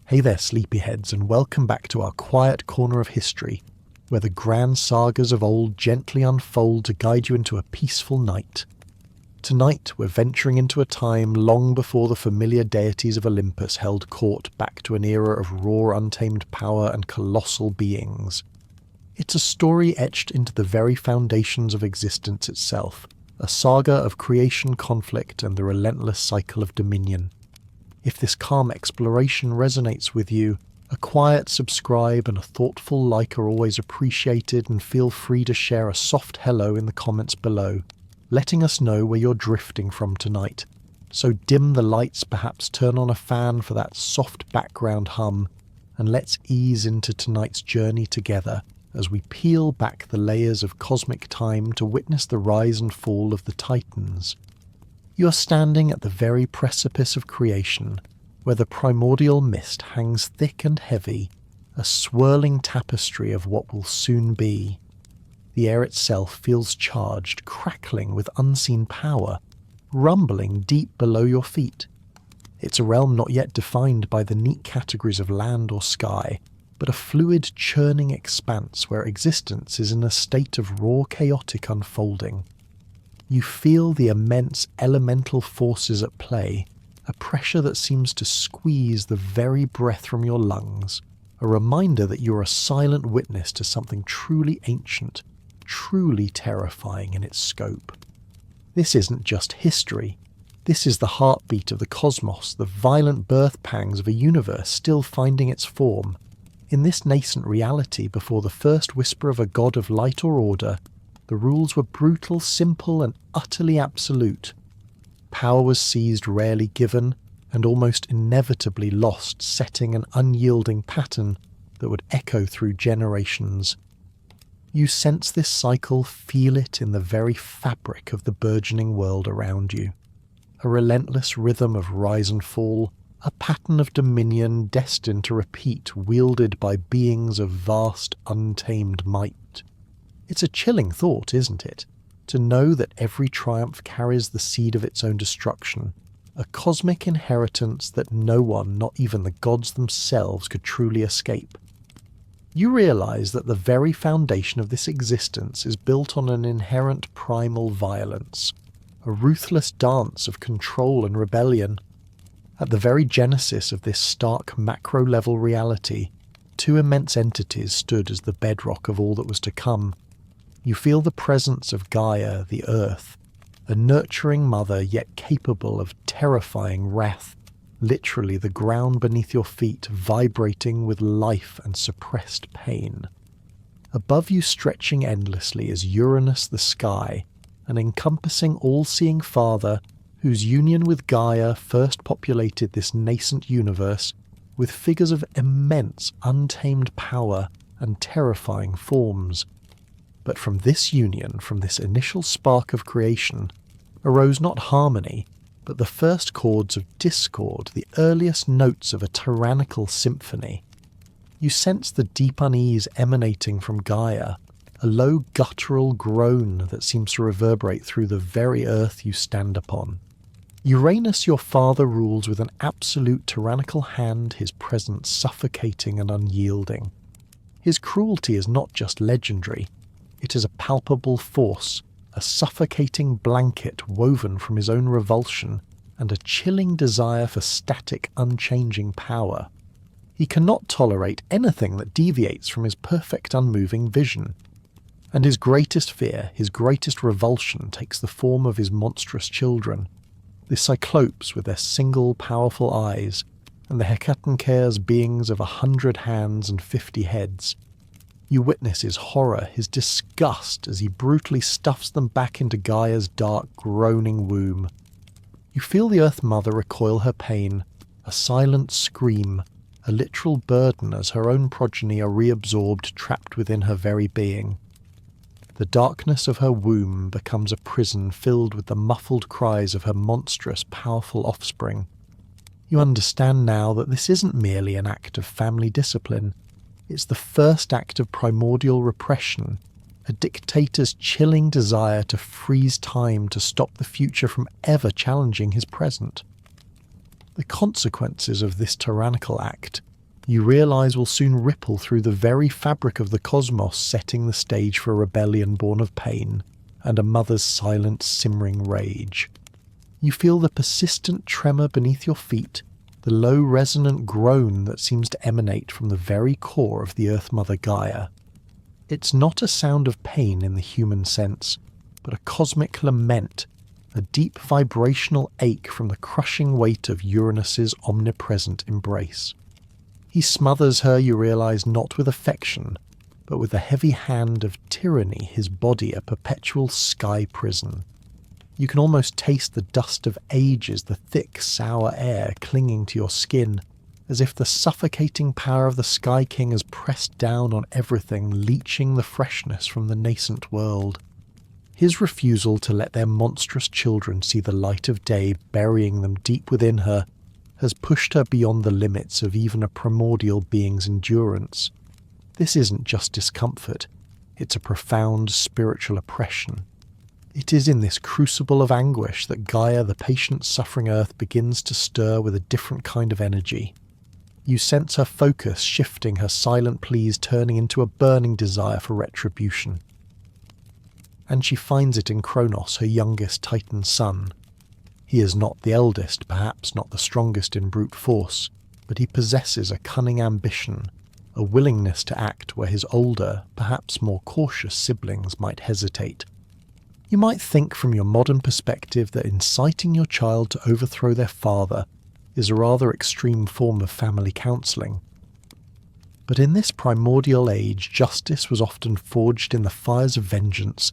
Hey there, sleepyheads, and welcome back to our quiet corner of history, where the grand sagas of old gently unfold to guide you into a peaceful night. Tonight, we're venturing into a time long before the familiar deities of Olympus held court back to an era of raw, untamed power and colossal beings. It's a story etched into the very foundations of existence itself, a saga of creation, conflict, and the relentless cycle of dominion. If this calm exploration resonates with you, a quiet subscribe and a thoughtful like are always appreciated, and feel free to share a soft hello in the comments below, letting us know where you're drifting from tonight. So dim the lights, perhaps turn on a fan for that soft background hum, and let's ease into tonight's journey together as we peel back the layers of cosmic time to witness the rise and fall of the Titans. You are standing at the very precipice of creation, where the primordial mist hangs thick and heavy, a swirling tapestry of what will soon be. The air itself feels charged, crackling with unseen power, rumbling deep below your feet. It's a realm not yet defined by the neat categories of land or sky, but a fluid, churning expanse where existence is in a state of raw, chaotic unfolding. You feel the immense elemental forces at play, a pressure that seems to squeeze the very breath from your lungs, a reminder that you're a silent witness to something truly ancient, truly terrifying in its scope. This isn't just history. This is the heartbeat of the cosmos, the violent birth pangs of a universe still finding its form. In this nascent reality, before the first whisper of a god of light or order, the rules were brutal, simple, and utterly absolute. Power was seized, rarely given, and almost inevitably lost, setting an unyielding pattern that would echo through generations. You sense this cycle, feel it in the very fabric of the burgeoning world around you. A relentless rhythm of rise and fall, a pattern of dominion destined to repeat, wielded by beings of vast, untamed might. It's a chilling thought, isn't it? To know that every triumph carries the seed of its own destruction, a cosmic inheritance that no one, not even the gods themselves, could truly escape. You realize that the very foundation of this existence is built on an inherent primal violence, a ruthless dance of control and rebellion. At the very genesis of this stark macro-level reality, two immense entities stood as the bedrock of all that was to come. You feel the presence of Gaia, the earth, a nurturing mother yet capable of terrifying wrath, literally the ground beneath your feet vibrating with life and suppressed pain. Above you, stretching endlessly, is Uranus the sky, an encompassing all-seeing father whose union with Gaia first populated this nascent universe with figures of immense, untamed power and terrifying forms. But from this union, from this initial spark of creation, arose not harmony, but the first chords of discord, the earliest notes of a tyrannical symphony. You sense the deep unease emanating from Gaia, a low guttural groan that seems to reverberate through the very earth you stand upon. Uranus, your father, rules with an absolute tyrannical hand, his presence suffocating and unyielding. His cruelty is not just legendary. It is a palpable force, a suffocating blanket woven from his own revulsion, and a chilling desire for static, unchanging power. He cannot tolerate anything that deviates from his perfect, unmoving vision. And his greatest fear, his greatest revulsion, takes the form of his monstrous children, the Cyclopes with their single, powerful eyes, and the Hecatoncheires, beings of 100 hands and 50 heads. You witness his horror, his disgust, as he brutally stuffs them back into Gaia's dark, groaning womb. You feel the Earth Mother recoil her pain, a silent scream, a literal burden as her own progeny are reabsorbed, trapped within her very being. The darkness of her womb becomes a prison filled with the muffled cries of her monstrous, powerful offspring. You understand now that this isn't merely an act of family discipline. It's the first act of primordial repression, a dictator's chilling desire to freeze time to stop the future from ever challenging his present. The consequences of this tyrannical act you realise will soon ripple through the very fabric of the cosmos, setting the stage for a rebellion born of pain and a mother's silent, simmering rage. You feel the persistent tremor beneath your feet, the low resonant groan that seems to emanate from the very core of the Earth Mother Gaia. It's not a sound of pain in the human sense, but a cosmic lament, a deep vibrational ache from the crushing weight of Uranus's omnipresent embrace. He smothers her, you realise, not with affection, but with the heavy hand of tyranny, his body a perpetual sky prison. You can almost taste the dust of ages, the thick, sour air clinging to your skin, as if the suffocating power of the Sky King has pressed down on everything, leeching the freshness from the nascent world. His refusal to let their monstrous children see the light of day, burying them deep within her, has pushed her beyond the limits of even a primordial being's endurance. This isn't just discomfort, it's a profound spiritual oppression. It is in this crucible of anguish that Gaia, the patient suffering earth, begins to stir with a different kind of energy. You sense her focus shifting, her silent pleas turning into a burning desire for retribution. And she finds it in Kronos, her youngest Titan son. He is not the eldest, perhaps not the strongest in brute force, but he possesses a cunning ambition, a willingness to act where his older, perhaps more cautious siblings might hesitate. You might think from your modern perspective that inciting your child to overthrow their father is a rather extreme form of family counselling. But in this primordial age, justice was often forged in the fires of vengeance,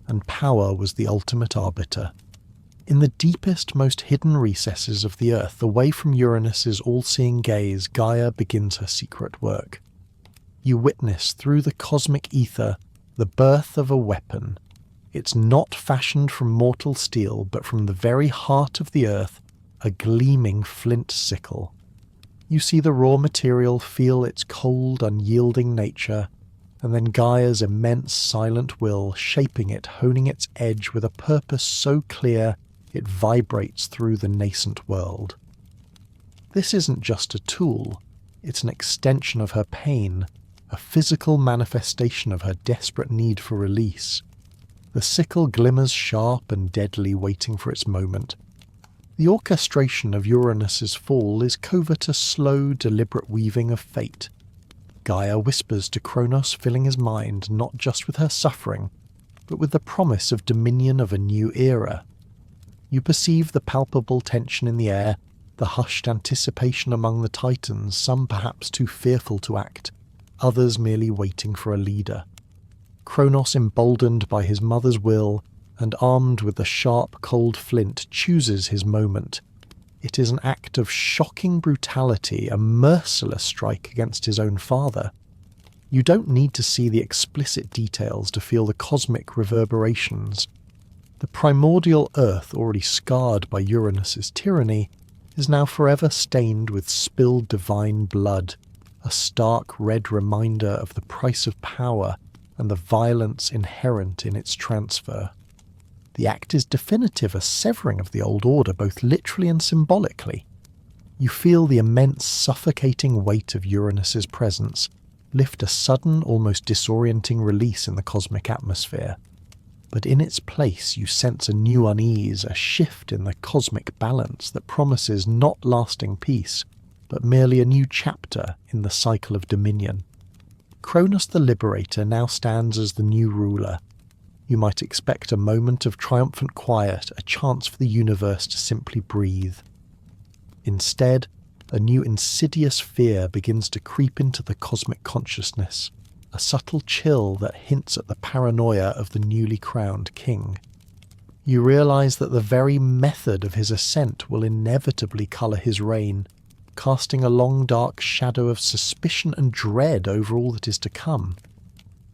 and power was the ultimate arbiter. In the deepest, most hidden recesses of the earth, away from Uranus's all-seeing gaze, Gaia begins her secret work. You witness, through the cosmic ether, the birth of a weapon. It's not fashioned from mortal steel, but from the very heart of the earth, a gleaming flint sickle. You see the raw material, feel its cold, unyielding nature, and then Gaia's immense silent will, shaping it, honing its edge with a purpose so clear it vibrates through the nascent world. This isn't just a tool, it's an extension of her pain, a physical manifestation of her desperate need for release. The sickle glimmers sharp and deadly, waiting for its moment. The orchestration of Uranus's fall is covert, a slow, deliberate weaving of fate. Gaia whispers to Kronos, filling his mind not just with her suffering, but with the promise of dominion of a new era. You perceive the palpable tension in the air, the hushed anticipation among the Titans, some perhaps too fearful to act, others merely waiting for a leader. Kronos, emboldened by his mother's will, and armed with the sharp, cold flint, chooses his moment. It is an act of shocking brutality, a merciless strike against his own father. You don't need to see the explicit details to feel the cosmic reverberations. The primordial earth, already scarred by Uranus's tyranny, is now forever stained with spilled divine blood, a stark red reminder of the price of power and the violence inherent in its transfer. The act is definitive, a severing of the old order, both literally and symbolically. You feel the immense, suffocating weight of Uranus's presence lift a sudden, almost disorienting release in the cosmic atmosphere. But in its place you sense a new unease, a shift in the cosmic balance that promises not lasting peace, but merely a new chapter in the cycle of dominion. Kronos the Liberator now stands as the new ruler. You might expect a moment of triumphant quiet, a chance for the universe to simply breathe. Instead, a new insidious fear begins to creep into the cosmic consciousness, a subtle chill that hints at the paranoia of the newly crowned king. You realise that the very method of his ascent will inevitably colour his reign, casting a long dark shadow of suspicion and dread over all that is to come.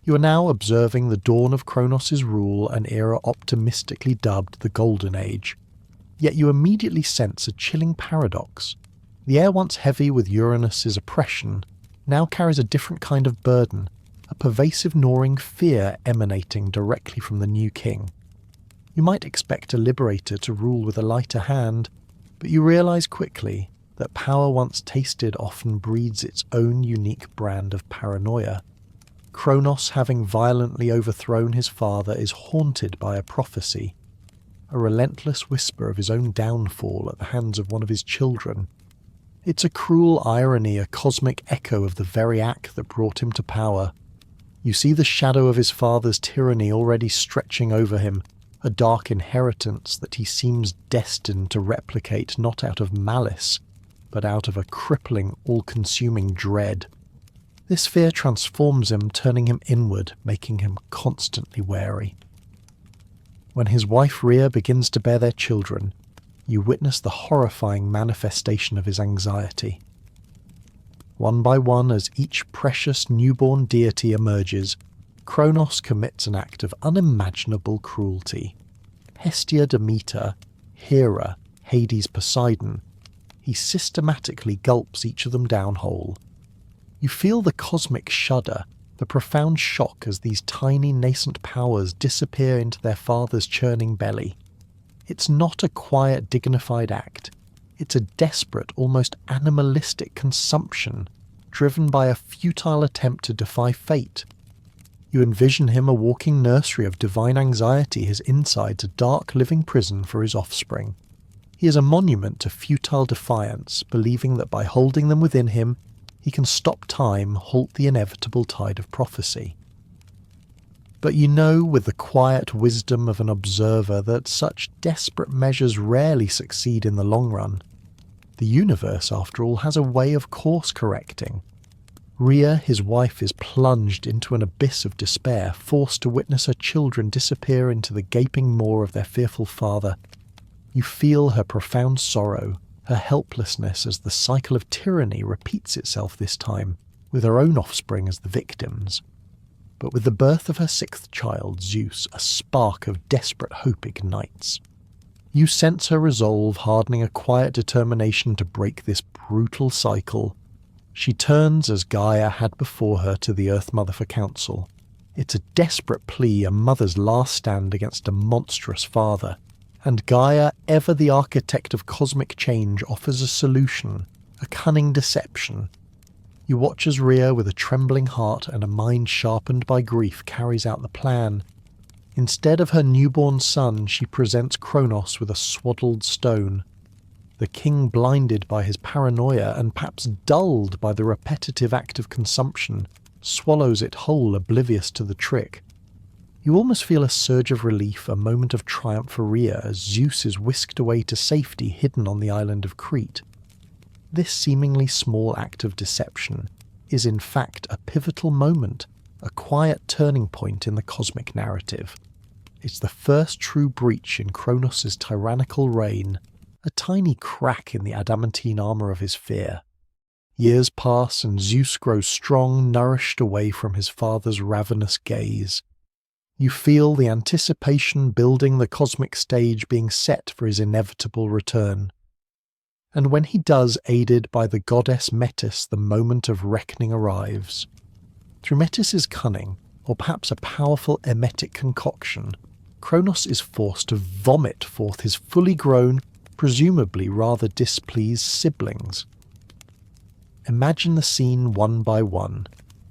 You are now observing the dawn of Kronos' rule, an era optimistically dubbed the Golden Age. Yet you immediately sense a chilling paradox. The air once heavy with Uranus's oppression now carries a different kind of burden, a pervasive gnawing fear emanating directly from the new king. You might expect a liberator to rule with a lighter hand, but you realise quickly that power once tasted often breeds its own unique brand of paranoia. Kronos, having violently overthrown his father, is haunted by a prophecy, a relentless whisper of his own downfall at the hands of one of his children. It's a cruel irony, a cosmic echo of the very act that brought him to power. You see the shadow of his father's tyranny already stretching over him, a dark inheritance that he seems destined to replicate not out of malice, but out of a crippling, all-consuming dread. This fear transforms him, turning him inward, making him constantly wary. When his wife Rhea begins to bear their children, you witness the horrifying manifestation of his anxiety. One by one, as each precious newborn deity emerges, Kronos commits an act of unimaginable cruelty. Hestia, Demeter, Hera, Hades, Poseidon, he systematically gulps each of them down whole. You feel the cosmic shudder, the profound shock as these tiny nascent powers disappear into their father's churning belly. It's not a quiet, dignified act. It's a desperate, almost animalistic consumption, driven by a futile attempt to defy fate. You envision him a walking nursery of divine anxiety, his insides a dark living prison for his offspring. He is a monument to futile defiance, believing that by holding them within him, he can stop time, halt the inevitable tide of prophecy. But you know with the quiet wisdom of an observer that such desperate measures rarely succeed in the long run. The universe, after all, has a way of course-correcting. Rhea, his wife, is plunged into an abyss of despair, forced to witness her children disappear into the gaping maw of their fearful father. You feel her profound sorrow, her helplessness as the cycle of tyranny repeats itself this time, with her own offspring as the victims. But with the birth of her sixth child, Zeus, a spark of desperate hope ignites. You sense her resolve hardening a quiet determination to break this brutal cycle. She turns, as Gaia had before her, to the Earth Mother for counsel. It's a desperate plea, a mother's last stand against a monstrous father. And Gaia, ever the architect of cosmic change, offers a solution, a cunning deception. You watch as Rhea, with a trembling heart and a mind sharpened by grief, carries out the plan. Instead of her newborn son, she presents Kronos with a swaddled stone. The king, blinded by his paranoia and perhaps dulled by the repetitive act of consumption, swallows it whole, oblivious to the trick. You almost feel a surge of relief, a moment of triumph for Rhea, as Zeus is whisked away to safety, hidden on the island of Crete. This seemingly small act of deception is in fact a pivotal moment, a quiet turning point in the cosmic narrative. It's the first true breach in Kronos' tyrannical reign, a tiny crack in the adamantine armour of his fear. Years pass and Zeus grows strong, nourished away from his father's ravenous gaze. You feel the anticipation building, the cosmic stage being set for his inevitable return. And when he does, aided by the goddess Metis, the moment of reckoning arrives. Through Metis' cunning, or perhaps a powerful emetic concoction, Kronos is forced to vomit forth his fully grown, presumably rather displeased siblings. Imagine the scene one by one.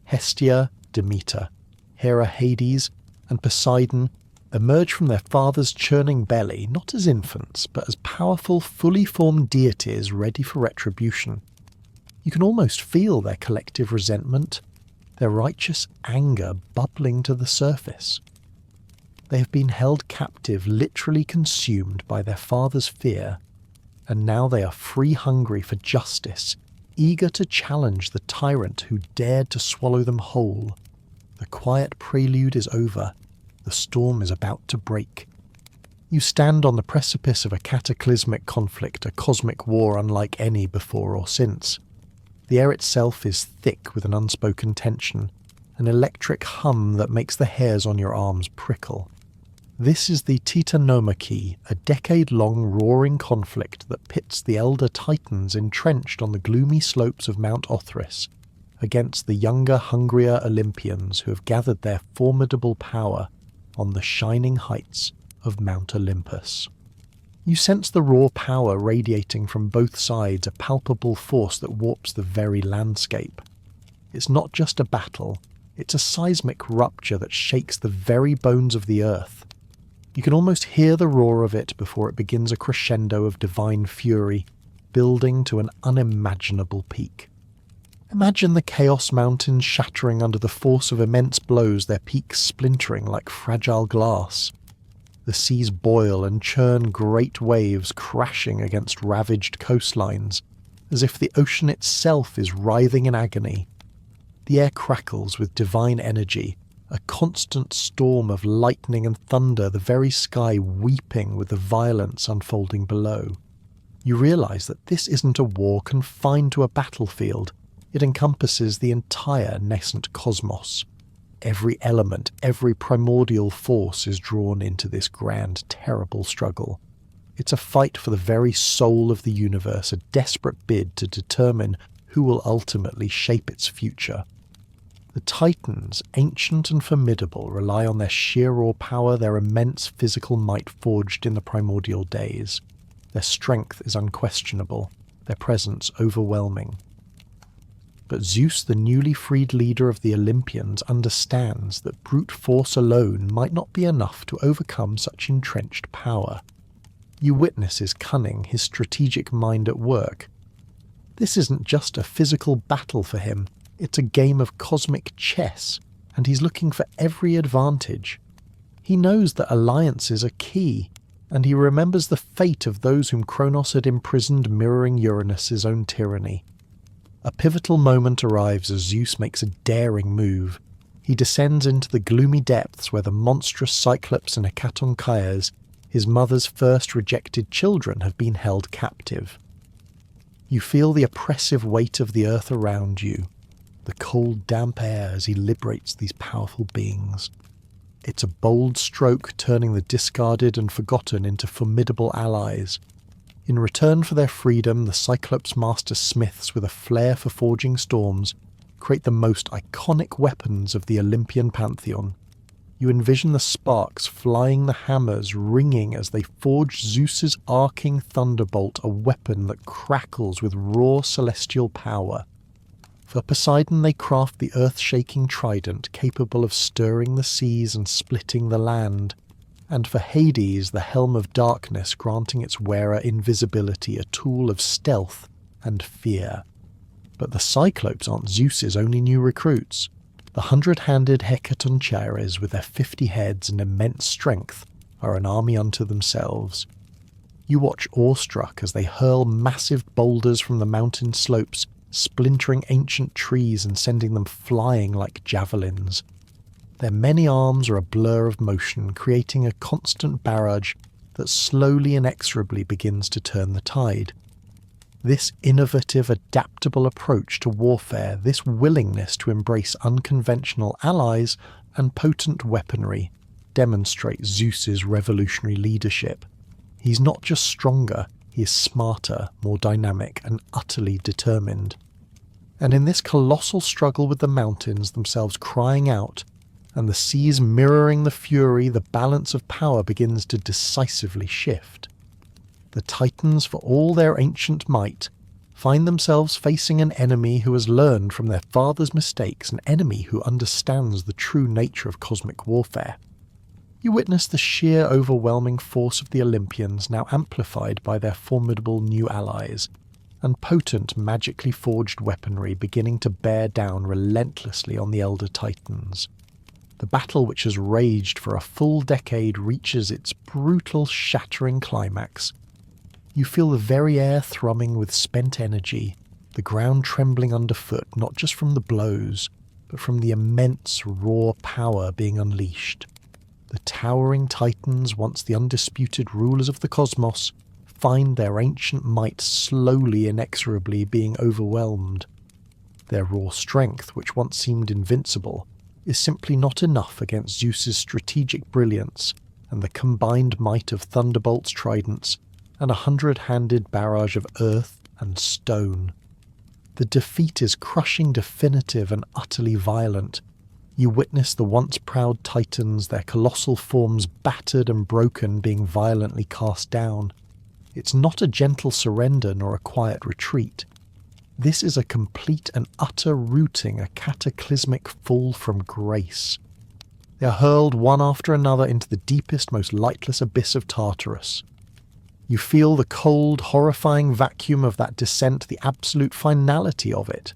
Hestia, Demeter, Hera, Hades, and Poseidon emerge from their father's churning belly not as infants, but as powerful, fully formed deities ready for retribution. You can almost feel their collective resentment, their righteous anger bubbling to the surface. They have been held captive, literally consumed by their father's fear, and now they are free, hungry for justice, eager to challenge the tyrant who dared to swallow them whole. The quiet prelude is over. The storm is about to break. You stand on the precipice of a cataclysmic conflict, a cosmic war unlike any before or since. The air itself is thick with an unspoken tension, an electric hum that makes the hairs on your arms prickle. This is the Titanomachy, a decade-long roaring conflict that pits the elder titans entrenched on the gloomy slopes of Mount Othrys against the younger, hungrier Olympians who have gathered their formidable power on the shining heights of Mount Olympus. You sense the raw power radiating from both sides, a palpable force that warps the very landscape. It's not just a battle, it's a seismic rupture that shakes the very bones of the earth. You can almost hear the roar of it before it begins a crescendo of divine fury, building to an unimaginable peak. Imagine the Chaos Mountains shattering under the force of immense blows, their peaks splintering like fragile glass. The seas boil and churn great waves crashing against ravaged coastlines, as if the ocean itself is writhing in agony. The air crackles with divine energy, a constant storm of lightning and thunder, the very sky weeping with the violence unfolding below. You realise that this isn't a war confined to a battlefield. It encompasses the entire nascent cosmos. Every element, every primordial force is drawn into this grand, terrible struggle. It's a fight for the very soul of the universe, a desperate bid to determine who will ultimately shape its future. The Titans, ancient and formidable, rely on their sheer raw power, their immense physical might forged in the primordial days. Their strength is unquestionable, their presence overwhelming. But Zeus, the newly freed leader of the Olympians, understands that brute force alone might not be enough to overcome such entrenched power. You witness his cunning, his strategic mind at work. This isn't just a physical battle for him, it's a game of cosmic chess, and he's looking for every advantage. He knows that alliances are key, and he remembers the fate of those whom Kronos had imprisoned, mirroring Uranus's own tyranny. A pivotal moment arrives as Zeus makes a daring move. He descends into the gloomy depths where the monstrous Cyclops and Hecatonchires, his mother's first rejected children, have been held captive. You feel the oppressive weight of the earth around you, the cold, damp air as he liberates these powerful beings. It's a bold stroke, turning the discarded and forgotten into formidable allies. In return for their freedom, the Cyclops master smiths with a flair for forging storms create the most iconic weapons of the Olympian pantheon. You envision the sparks flying, the hammers ringing as they forge Zeus's arcing thunderbolt, a weapon that crackles with raw celestial power. For Poseidon they craft the earth-shaking trident capable of stirring the seas and splitting the land. And for Hades, the helm of darkness granting its wearer invisibility, a tool of stealth and fear. But the Cyclopes aren't Zeus's only new recruits. The 100-handed Hecatonchires, with their 50 heads and immense strength, are an army unto themselves. You watch awestruck as they hurl massive boulders from the mountain slopes, splintering ancient trees and sending them flying like javelins. Their many arms are a blur of motion, creating a constant barrage that slowly, inexorably begins to turn the tide. This innovative, adaptable approach to warfare, this willingness to embrace unconventional allies and potent weaponry, demonstrates Zeus's revolutionary leadership. He's not just stronger, he is smarter, more dynamic, and utterly determined. And in this colossal struggle with the mountains themselves crying out, and the seas mirroring the fury, the balance of power begins to decisively shift. The Titans, for all their ancient might, find themselves facing an enemy who has learned from their father's mistakes, an enemy who understands the true nature of cosmic warfare. You witness the sheer overwhelming force of the Olympians, now amplified by their formidable new allies, and potent magically forged weaponry beginning to bear down relentlessly on the elder Titans. The battle, which has raged for a full decade, reaches its brutal, shattering climax. You feel the very air thrumming with spent energy, the ground trembling underfoot, not just from the blows, but from the immense, raw power being unleashed. The towering Titans, once the undisputed rulers of the cosmos, find their ancient might slowly, inexorably being overwhelmed. Their raw strength, which once seemed invincible, is simply not enough against Zeus's strategic brilliance and the combined might of thunderbolts, tridents, and 100-handed barrage of earth and stone. The defeat is crushing, definitive, and utterly violent. You witness the once proud Titans, their colossal forms battered and broken, being violently cast down, It's not a gentle surrender nor a quiet retreat. This is a complete and utter rooting, a cataclysmic fall from grace. They are hurled one after another into the deepest, most lightless abyss of Tartarus. You feel the cold, horrifying vacuum of that descent, the absolute finality of it.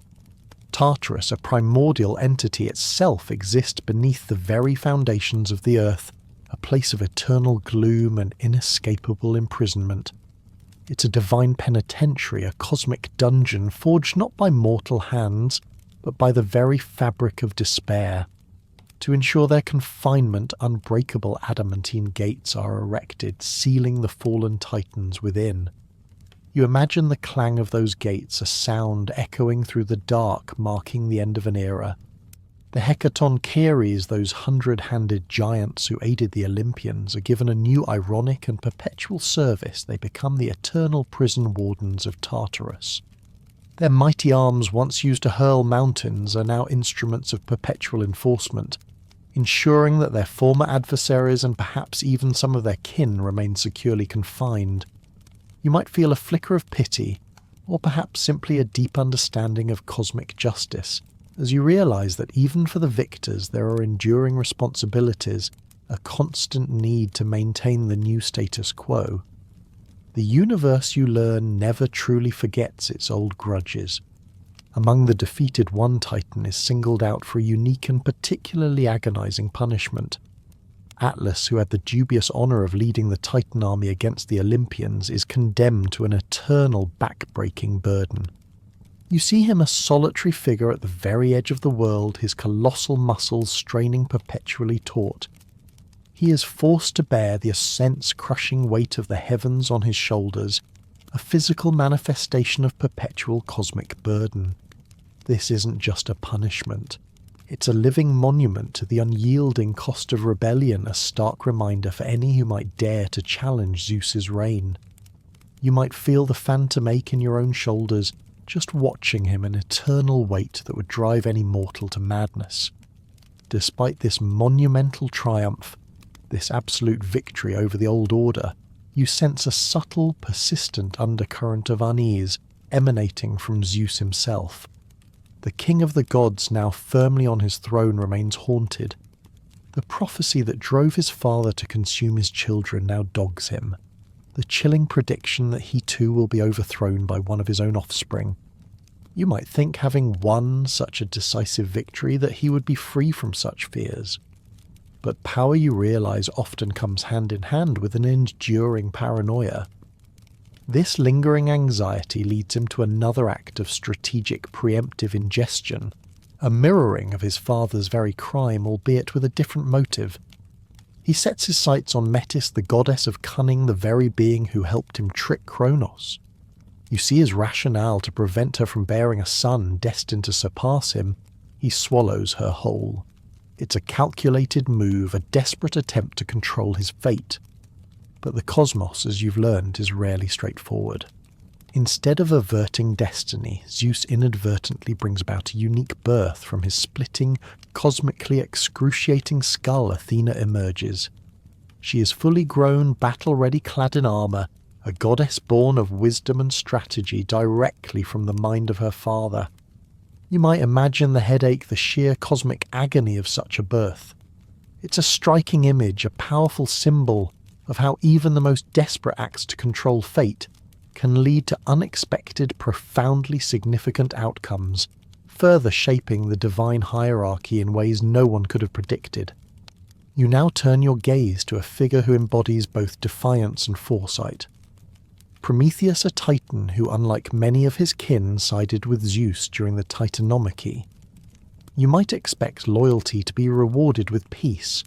Tartarus, a primordial entity itself, exists beneath the very foundations of the earth, a place of eternal gloom and inescapable imprisonment. It's a divine penitentiary, a cosmic dungeon forged not by mortal hands, but by the very fabric of despair. To ensure their confinement, unbreakable adamantine gates are erected, sealing the fallen titans within. You imagine the clang of those gates, a sound echoing through the dark, marking the end of an era. The Hecatoncheires, those 100-handed giants who aided the Olympians, are given a new ironic and perpetual service. They become the eternal prison wardens of Tartarus. Their mighty arms, once used to hurl mountains, are now instruments of perpetual enforcement, ensuring that their former adversaries and perhaps even some of their kin remain securely confined. You might feel a flicker of pity, or perhaps simply a deep understanding of cosmic justice, as you realize that even for the victors there are enduring responsibilities, a constant need to maintain the new status quo. The universe, you learn, never truly forgets its old grudges. Among the defeated, one titan is singled out for a unique and particularly agonizing punishment. Atlas, who had the dubious honor of leading the Titan army against the Olympians, is condemned to an eternal back-breaking burden. You see him a solitary figure at the very edge of the world, his colossal muscles straining perpetually taut. He is forced to bear the sense-crushing weight of the heavens on his shoulders, a physical manifestation of perpetual cosmic burden. This isn't just a punishment. It's a living monument to the unyielding cost of rebellion, a stark reminder for any who might dare to challenge Zeus's reign. You might feel the phantom ache in your own shoulders, just watching him, an eternal weight that would drive any mortal to madness. Despite this monumental triumph, this absolute victory over the old order, you sense a subtle, persistent undercurrent of unease emanating from Zeus himself. The king of the gods, now firmly on his throne, remains haunted. The prophecy that drove his father to consume his children now dogs him. The chilling prediction that he too will be overthrown by one of his own offspring. You might think, having won such a decisive victory, that he would be free from such fears. But power, you realize, often comes hand in hand with an enduring paranoia. This lingering anxiety leads him to another act of strategic preemptive ingestion, a mirroring of his father's very crime, albeit with a different motive. He sets his sights on Metis, the goddess of cunning, the very being who helped him trick Kronos. You see his rationale to prevent her from bearing a son destined to surpass him. He swallows her whole. It's a calculated move, a desperate attempt to control his fate. But the cosmos, as you've learned, is rarely straightforward. Instead of averting destiny, Zeus inadvertently brings about a unique birth. From his splitting, cosmically excruciating skull, Athena emerges. She is fully grown, battle-ready, clad in armour, a goddess born of wisdom and strategy directly from the mind of her father. You might imagine the headache, the sheer cosmic agony of such a birth. It's a striking image, a powerful symbol of how even the most desperate acts to control fate can lead to unexpected, profoundly significant outcomes, further shaping the divine hierarchy in ways no one could have predicted. You now turn your gaze to a figure who embodies both defiance and foresight. Prometheus, a titan who, unlike many of his kin, sided with Zeus during the Titanomachy. You might expect loyalty to be rewarded with peace,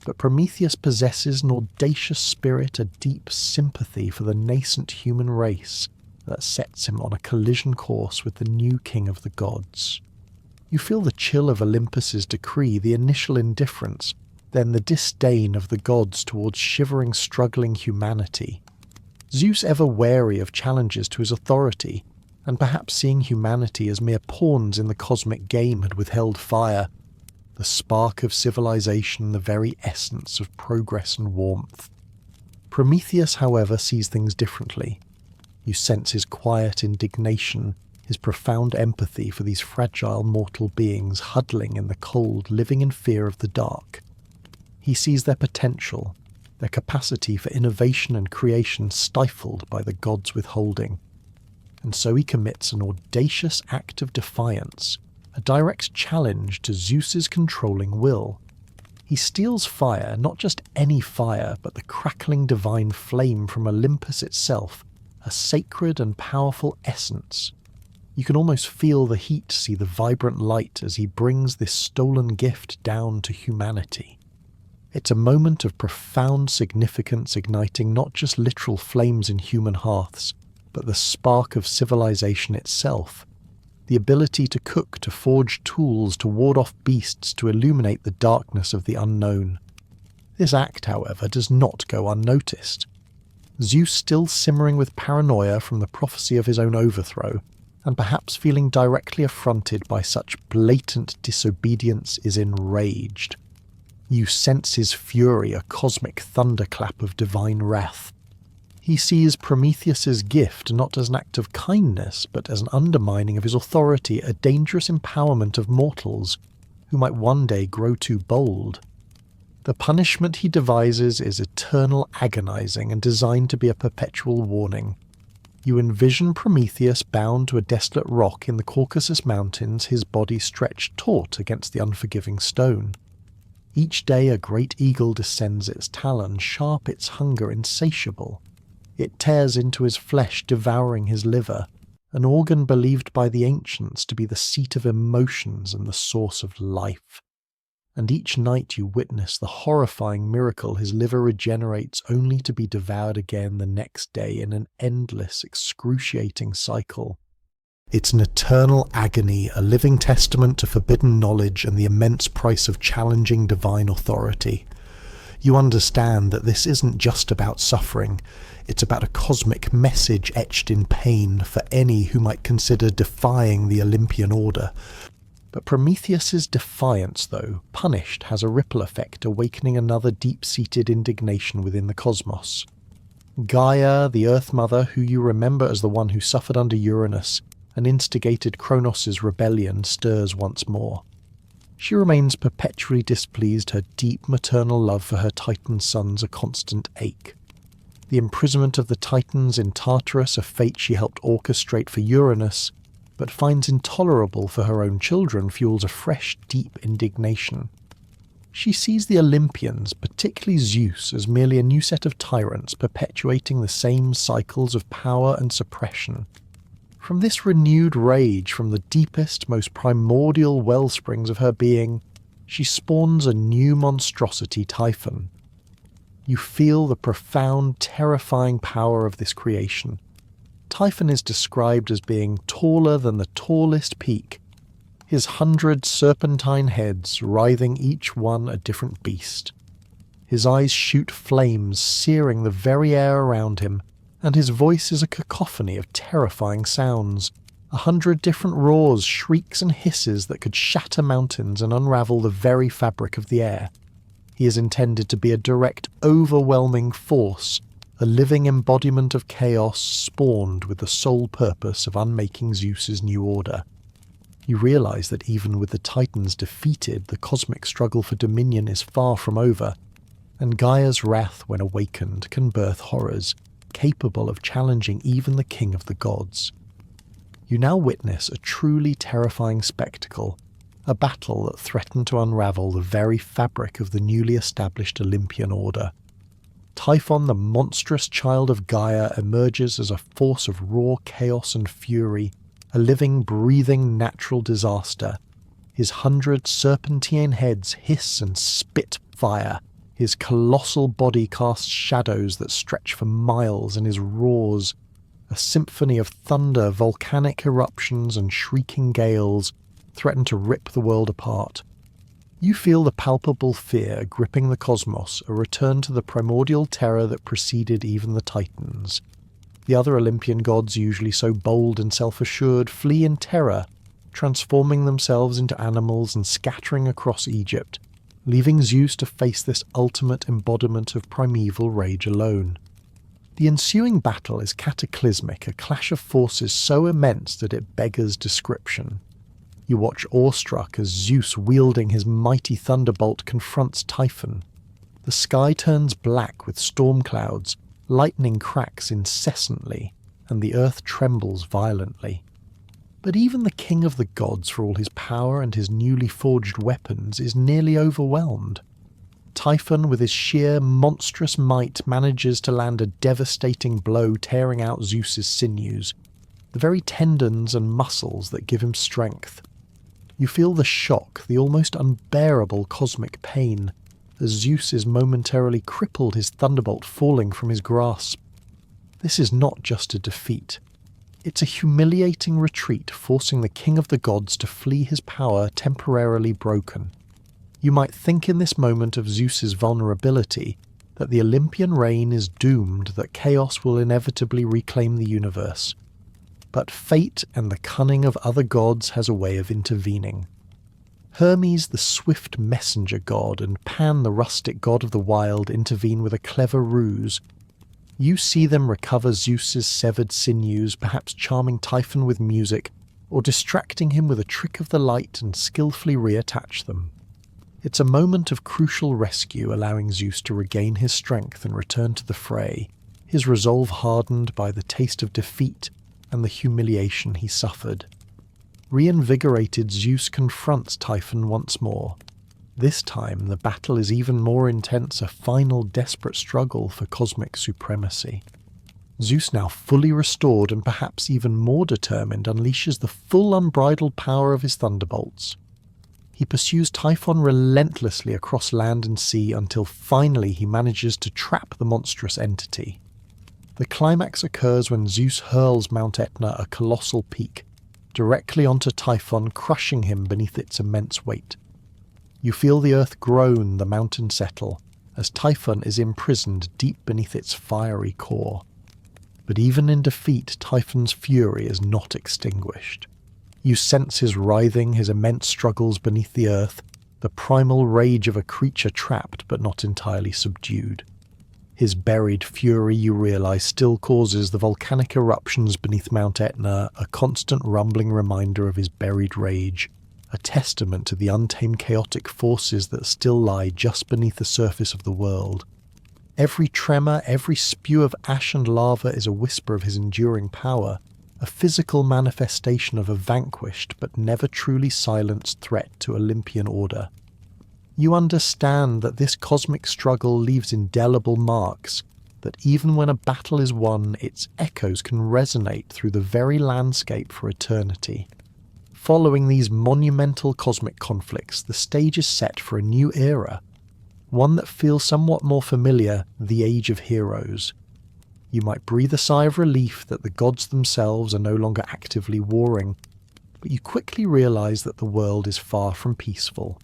but Prometheus possesses an audacious spirit, a deep sympathy for the nascent human race that sets him on a collision course with the new king of the gods. You feel the chill of Olympus's decree, the initial indifference, then the disdain of the gods towards shivering, struggling humanity. Zeus, ever wary of challenges to his authority, and perhaps seeing humanity as mere pawns in the cosmic game, had withheld fire, the spark of civilization, the very essence of progress and warmth. Prometheus, however, sees things differently. You sense his quiet indignation, his profound empathy for these fragile mortal beings huddling in the cold, living in fear of the dark. He sees their potential, their capacity for innovation and creation stifled by the gods' withholding. And so he commits an audacious act of defiance, a direct challenge to Zeus's controlling will. He steals fire, not just any fire, but the crackling divine flame from Olympus itself, a sacred and powerful essence. You can almost feel the heat, see the vibrant light as he brings this stolen gift down to humanity. It's a moment of profound significance, igniting not just literal flames in human hearths, but the spark of civilization itself. The ability to cook, to forge tools, to ward off beasts, to illuminate the darkness of the unknown. This act, however, does not go unnoticed. Zeus, still simmering with paranoia from the prophecy of his own overthrow, and perhaps feeling directly affronted by such blatant disobedience, is enraged. You sense his fury, a cosmic thunderclap of divine wrath. He sees Prometheus's gift not as an act of kindness, but as an undermining of his authority, a dangerous empowerment of mortals, who might one day grow too bold. The punishment he devises is eternal, agonizing, and designed to be a perpetual warning. You envision Prometheus bound to a desolate rock in the Caucasus Mountains, his body stretched taut against the unforgiving stone. Each day a great eagle descends its talon, sharp, its hunger insatiable. It tears into his flesh, devouring his liver, an organ believed by the ancients to be the seat of emotions and the source of life. And each night you witness the horrifying miracle his liver regenerates, only to be devoured again the next day in an endless, excruciating cycle. It's an eternal agony, a living testament to forbidden knowledge and the immense price of challenging divine authority. You understand that this isn't just about suffering, it's about a cosmic message etched in pain for any who might consider defying the Olympian order. But Prometheus's defiance, though punished, has a ripple effect, awakening another deep-seated indignation within the cosmos. Gaia, the Earth Mother, who you remember as the one who suffered under Uranus and instigated Kronos' rebellion, stirs once more. She remains perpetually displeased, her deep maternal love for her Titan sons a constant ache. The imprisonment of the Titans in Tartarus, a fate she helped orchestrate for Uranus, but finds intolerable for her own children, fuels a fresh, deep indignation. She sees the Olympians, particularly Zeus, as merely a new set of tyrants perpetuating the same cycles of power and suppression. From this renewed rage, from the deepest, most primordial wellsprings of her being, she spawns a new monstrosity, Typhon. You feel the profound, terrifying power of this creation. Typhon is described as being taller than the tallest peak, his 100 serpentine heads writhing each one a different beast. His eyes shoot flames, searing the very air around him, and his voice is a cacophony of terrifying sounds, 100 different roars, shrieks and hisses that could shatter mountains and unravel the very fabric of the air. He is intended to be a direct, overwhelming force, a living embodiment of chaos spawned with the sole purpose of unmaking Zeus's new order. You realize that even with the Titans defeated, the cosmic struggle for dominion is far from over, and Gaia's wrath, when awakened, can birth horrors, capable of challenging even the king of the gods. You now witness a truly terrifying spectacle, a battle that threatened to unravel the very fabric of the newly established Olympian order. Typhon, the monstrous child of Gaia, emerges as a force of raw chaos and fury, a living, breathing, natural disaster. His 100 serpentine heads hiss and spit fire. His colossal body casts shadows that stretch for miles, and his roars, a symphony of thunder, volcanic eruptions, and shrieking gales, threaten to rip the world apart. You feel the palpable fear gripping the cosmos, a return to the primordial terror that preceded even the Titans. The other Olympian gods, usually so bold and self-assured, flee in terror, transforming themselves into animals and scattering across Egypt, leaving Zeus to face this ultimate embodiment of primeval rage alone. The ensuing battle is cataclysmic, a clash of forces so immense that it beggars description. You watch awestruck as Zeus, wielding his mighty thunderbolt, confronts Typhon. The sky turns black with storm clouds, lightning cracks incessantly, and the earth trembles violently. But even the king of the gods, for all his power and his newly forged weapons, is nearly overwhelmed. Typhon, with his sheer, monstrous might, manages to land a devastating blow, tearing out Zeus's sinews, the very tendons and muscles that give him strength. You feel the shock, the almost unbearable cosmic pain, as Zeus is momentarily crippled, his thunderbolt falling from his grasp. This is not just a defeat. It's a humiliating retreat, forcing the king of the gods to flee, his power temporarily broken. You might think in this moment of Zeus's vulnerability that the Olympian reign is doomed, that chaos will inevitably reclaim the universe. But fate and the cunning of other gods has a way of intervening. Hermes, the swift messenger god, and Pan, the rustic god of the wild, intervene with a clever ruse. You see them recover Zeus's severed sinews, perhaps charming Typhon with music, or distracting him with a trick of the light, and skillfully reattach them. It's a moment of crucial rescue, allowing Zeus to regain his strength and return to the fray, his resolve hardened by the taste of defeat and the humiliation he suffered. Reinvigorated, Zeus confronts Typhon once more. This time, the battle is even more intense, a final desperate struggle for cosmic supremacy. Zeus, now fully restored and perhaps even more determined, unleashes the full unbridled power of his thunderbolts. He pursues Typhon relentlessly across land and sea until finally he manages to trap the monstrous entity. The climax occurs when Zeus hurls Mount Etna, a colossal peak, directly onto Typhon, crushing him beneath its immense weight. You feel the earth groan, the mountain settle, as Typhon is imprisoned deep beneath its fiery core. But even in defeat, Typhon's fury is not extinguished. You sense his writhing, his immense struggles beneath the earth, the primal rage of a creature trapped but not entirely subdued. His buried fury, you realize, still causes the volcanic eruptions beneath Mount Etna, a constant rumbling reminder of his buried rage, a testament to the untamed chaotic forces that still lie just beneath the surface of the world. Every tremor, every spew of ash and lava is a whisper of his enduring power, a physical manifestation of a vanquished but never truly silenced threat to Olympian order. You understand that this cosmic struggle leaves indelible marks, that even when a battle is won, its echoes can resonate through the very landscape for eternity. Following these monumental cosmic conflicts, the stage is set for a new era, one that feels somewhat more familiar, the Age of Heroes. You might breathe a sigh of relief that the gods themselves are no longer actively warring, but you quickly realize that the world is far from peaceful.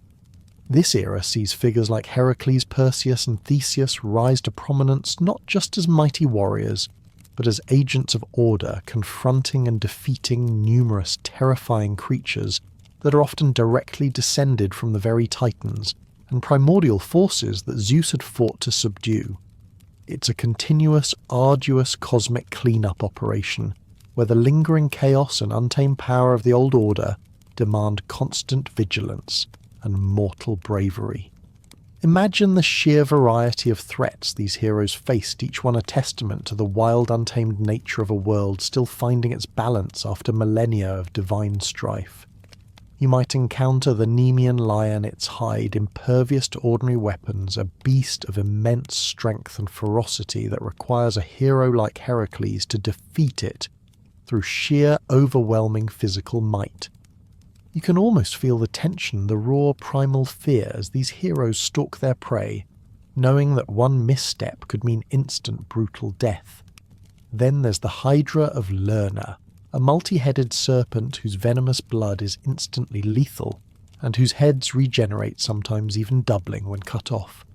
This era sees figures like Heracles, Perseus, and Theseus rise to prominence not just as mighty warriors, but as agents of order, confronting and defeating numerous terrifying creatures that are often directly descended from the very titans and primordial forces that Zeus had fought to subdue. It's a continuous, arduous cosmic clean-up operation, where the lingering chaos and untamed power of the old order demand constant vigilance and mortal bravery. Imagine the sheer variety of threats these heroes faced, each one a testament to the wild, untamed nature of a world still finding its balance after millennia of divine strife. You might encounter the Nemean lion, its hide, impervious to ordinary weapons, a beast of immense strength and ferocity that requires a hero like Heracles to defeat it through sheer, overwhelming physical might. You can almost feel the tension, the raw primal fear as these heroes stalk their prey, knowing that one misstep could mean instant brutal death. Then there's the Hydra of Lerna, a multi-headed serpent whose venomous blood is instantly lethal, and whose heads regenerate, sometimes even doubling when cut off.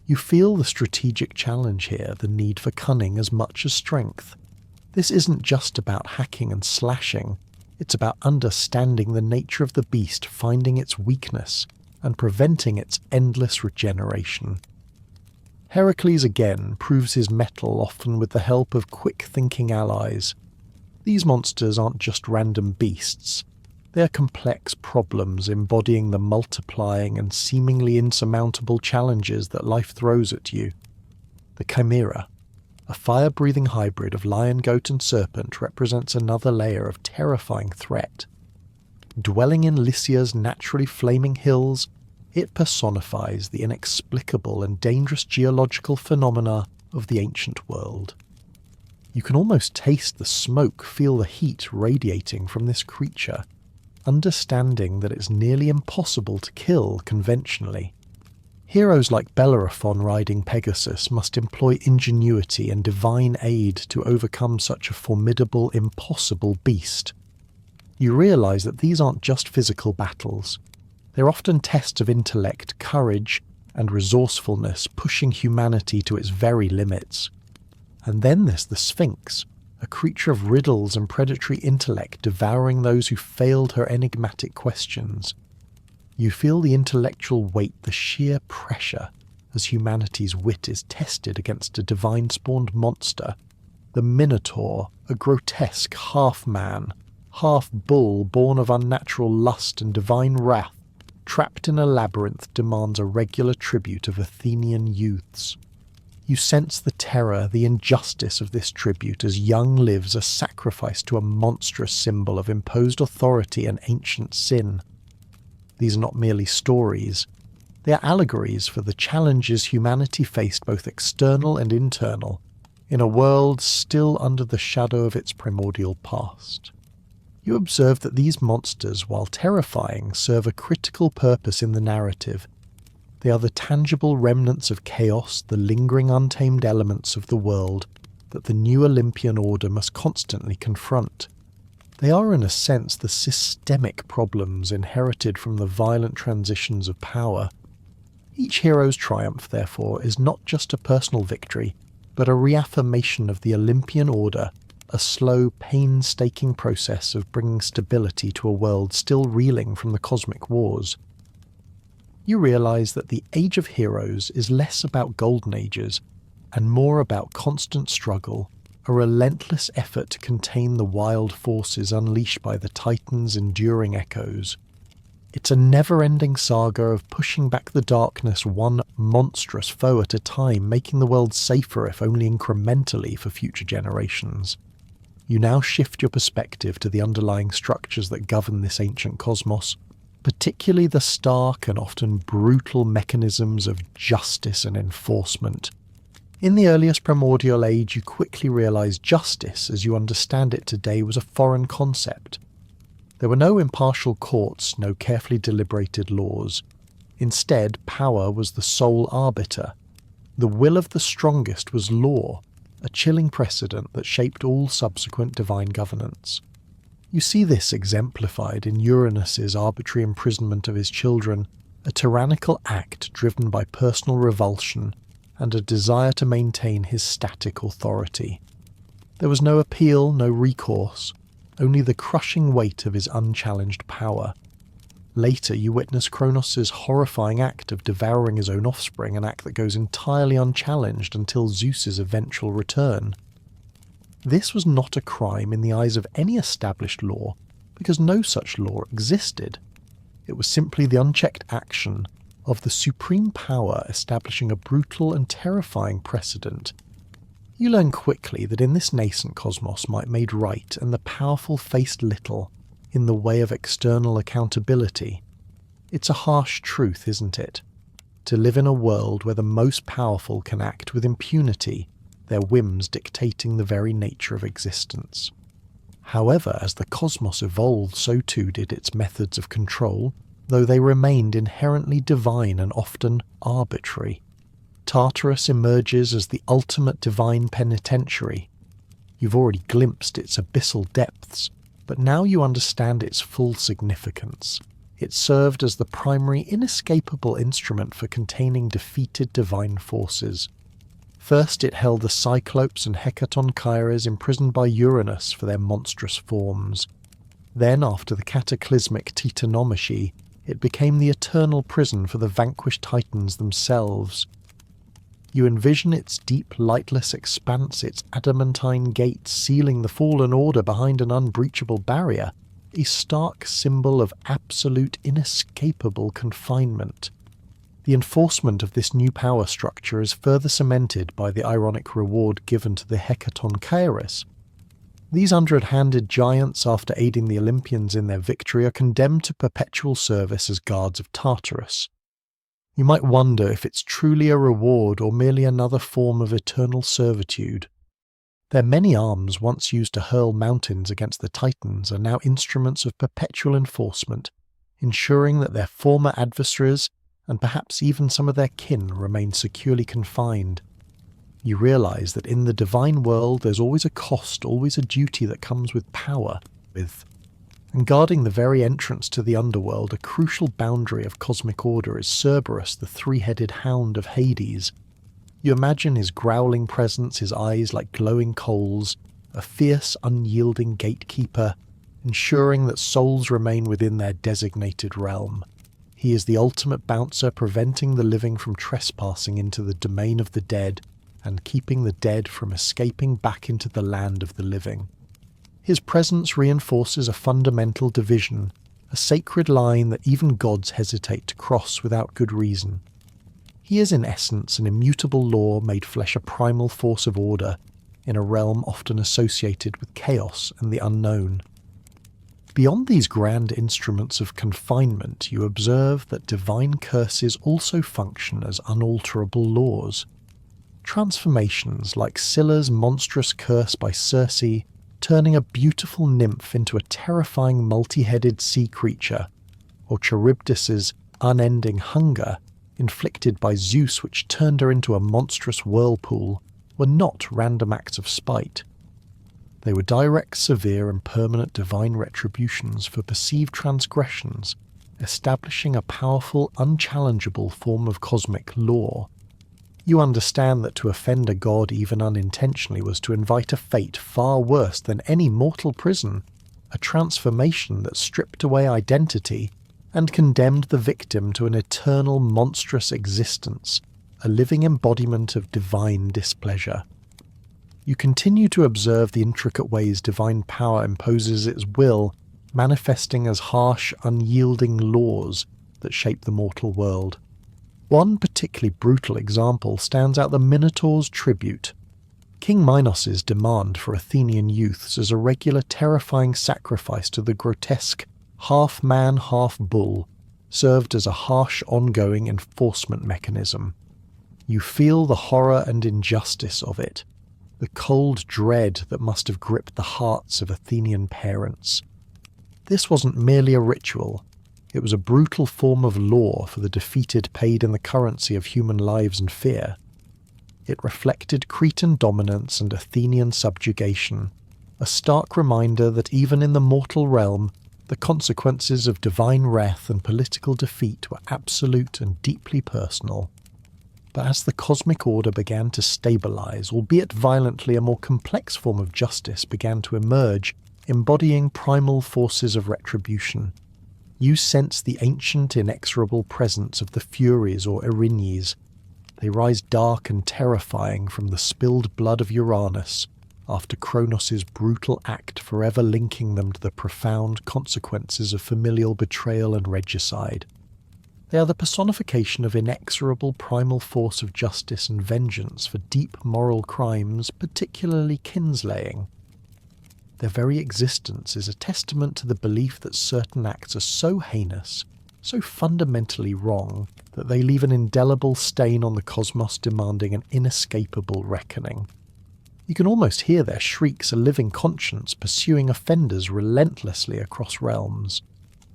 You feel the strategic challenge here, the need for cunning as much as strength. This isn't just about hacking and slashing, it's about understanding the nature of the beast, finding its weakness, and preventing its endless regeneration. Heracles again proves his mettle, often with the help of quick-thinking allies. These monsters aren't just random beasts. They are complex problems embodying the multiplying and seemingly insurmountable challenges that life throws at you. The Chimera, a fire-breathing hybrid of lion, goat and serpent, represents another layer of terrifying threat. Dwelling in Lycia's naturally flaming hills, it personifies the inexplicable and dangerous geological phenomena of the ancient world. You can almost taste the smoke, feel the heat radiating from this creature, understanding that it's nearly impossible to kill conventionally. Heroes like Bellerophon riding Pegasus must employ ingenuity and divine aid to overcome such a formidable, impossible beast. You realise that these aren't just physical battles. They're often tests of intellect, courage, and resourcefulness, pushing humanity to its very limits. And then there's the Sphinx, a creature of riddles and predatory intellect devouring those who failed her enigmatic questions. You feel the intellectual weight, the sheer pressure, as humanity's wit is tested against a divine-spawned monster. The Minotaur, a grotesque half-man, half-bull born of unnatural lust and divine wrath, trapped in a labyrinth, demands a regular tribute of Athenian youths. You sense the terror, the injustice of this tribute as young lives are sacrificed to a monstrous symbol of imposed authority and ancient sin. These are not merely stories. They are allegories for the challenges humanity faced, both external and internal, in a world still under the shadow of its primordial past. You observe that these monsters, while terrifying, serve a critical purpose in the narrative. They are the tangible remnants of chaos, the lingering untamed elements of the world that the new Olympian order must constantly confront. They are, in a sense, the systemic problems inherited from the violent transitions of power. Each hero's triumph, therefore, is not just a personal victory, but a reaffirmation of the Olympian order, a slow, painstaking process of bringing stability to a world still reeling from the cosmic wars. You realise that the Age of Heroes is less about golden ages and more about constant struggle, a relentless effort to contain the wild forces unleashed by the Titans' enduring echoes. It's a never-ending saga of pushing back the darkness one monstrous foe at a time, making the world safer if only incrementally for future generations. You now shift your perspective to the underlying structures that govern this ancient cosmos, particularly the stark and often brutal mechanisms of justice and enforcement. In the earliest primordial age, you quickly realize justice, as you understand it today, was a foreign concept. There were no impartial courts, no carefully deliberated laws. Instead, power was the sole arbiter. The will of the strongest was law, a chilling precedent that shaped all subsequent divine governance. You see this exemplified in Uranus's arbitrary imprisonment of his children, a tyrannical act driven by personal revulsion and a desire to maintain his static authority. There was no appeal, no recourse, only the crushing weight of his unchallenged power. Later, you witness Kronos' horrifying act of devouring his own offspring, an act that goes entirely unchallenged until Zeus's eventual return. This was not a crime in the eyes of any established law, because no such law existed. It was simply the unchecked action of the supreme power establishing a brutal and terrifying precedent. You learn quickly that in this nascent cosmos might made right, and the powerful faced little in the way of external accountability. It's a harsh truth, isn't it? To live in a world where the most powerful can act with impunity, their whims dictating the very nature of existence. However, as the cosmos evolved, so too did its methods of control, though they remained inherently divine and often arbitrary. Tartarus emerges as the ultimate divine penitentiary. You've already glimpsed its abyssal depths, but now you understand its full significance. It served as the primary inescapable instrument for containing defeated divine forces. First it held the Cyclopes and Hecatonchires imprisoned by Uranus for their monstrous forms. Then, after the cataclysmic Titanomachy, it became the eternal prison for the vanquished titans themselves. You envision its deep, lightless expanse, its adamantine gates sealing the fallen order behind an unbreachable barrier, a stark symbol of absolute, inescapable confinement. The enforcement of this new power structure is further cemented by the ironic reward given to the hecaton Kairos. These 100-handed giants, after aiding the Olympians in their victory, are condemned to perpetual service as guards of Tartarus. You might wonder if it's truly a reward or merely another form of eternal servitude. Their many arms, once used to hurl mountains against the Titans, are now instruments of perpetual enforcement, ensuring that their former adversaries, and perhaps even some of their kin, remain securely confined. You realize that in the divine world there's always a cost, always a duty that comes with power, and guarding the very entrance to the underworld, a crucial boundary of cosmic order, is Cerberus, the three-headed hound of Hades. You imagine his growling presence, his eyes like glowing coals, a fierce, unyielding gatekeeper, ensuring that souls remain within their designated realm. He is the ultimate bouncer, preventing the living from trespassing into the domain of the dead, and keeping the dead from escaping back into the land of the living. His presence reinforces a fundamental division, a sacred line that even gods hesitate to cross without good reason. He is in essence an immutable law made flesh, a primal force of order, in a realm often associated with chaos and the unknown. Beyond these grand instruments of confinement, you observe that divine curses also function as unalterable laws. Transformations like Scylla's monstrous curse by Circe, turning a beautiful nymph into a terrifying multi-headed sea creature, or Charybdis's unending hunger, inflicted by Zeus, which turned her into a monstrous whirlpool, were not random acts of spite. They were direct, severe, and permanent divine retributions for perceived transgressions, establishing a powerful, unchallengeable form of cosmic law. You understand that to offend a god even unintentionally was to invite a fate far worse than any mortal prison, a transformation that stripped away identity and condemned the victim to an eternal monstrous existence, a living embodiment of divine displeasure. You continue to observe the intricate ways divine power imposes its will, manifesting as harsh, unyielding laws that shape the mortal world. One particularly brutal example stands out: the Minotaur's tribute. King Minos's demand for Athenian youths as a regular terrifying sacrifice to the grotesque half-man, half-bull served as a harsh ongoing enforcement mechanism. You feel the horror and injustice of it, the cold dread that must have gripped the hearts of Athenian parents. This wasn't merely a ritual. It was a brutal form of law for the defeated, paid in the currency of human lives and fear. It reflected Cretan dominance and Athenian subjugation, a stark reminder that even in the mortal realm, the consequences of divine wrath and political defeat were absolute and deeply personal. But as the cosmic order began to stabilize, albeit violently, a more complex form of justice began to emerge, embodying primal forces of retribution. You sense the ancient, inexorable presence of the Furies or Erinyes. They rise dark and terrifying from the spilled blood of Uranus, after Kronos' brutal act forever linking them to the profound consequences of familial betrayal and regicide. They are the personification of inexorable primal force of justice and vengeance for deep moral crimes, particularly kinslaying. Their very existence is a testament to the belief that certain acts are so heinous, so fundamentally wrong, that they leave an indelible stain on the cosmos, demanding an inescapable reckoning. You can almost hear their shrieks, a living conscience pursuing offenders relentlessly across realms.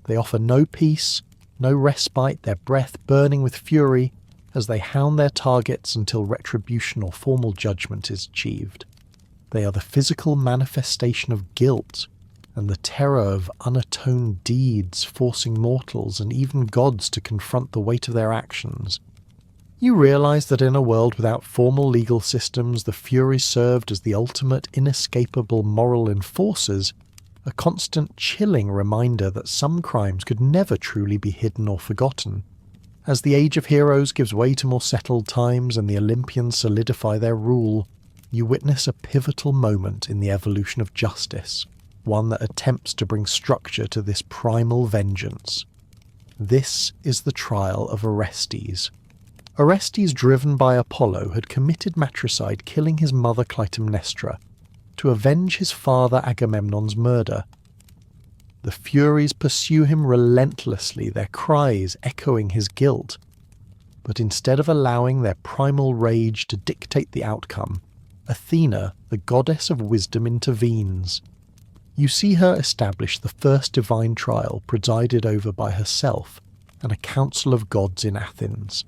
They offer no peace, no respite, their breath burning with fury as they hound their targets until retribution or formal judgment is achieved. They are the physical manifestation of guilt and the terror of unatoned deeds, forcing mortals and even gods to confront the weight of their actions. You realize that in a world without formal legal systems, the Furies served as the ultimate, inescapable moral enforcers, a constant chilling reminder that some crimes could never truly be hidden or forgotten. As the Age of Heroes gives way to more settled times and the Olympians solidify their rule, you witness a pivotal moment in the evolution of justice, one that attempts to bring structure to this primal vengeance. This is the trial of Orestes. Orestes, driven by Apollo, had committed matricide, killing his mother Clytemnestra, to avenge his father Agamemnon's murder. The Furies pursue him relentlessly, their cries echoing his guilt. But instead of allowing their primal rage to dictate the outcome, Athena, the goddess of wisdom, intervenes. You see her establish the first divine trial presided over by herself and a council of gods in Athens.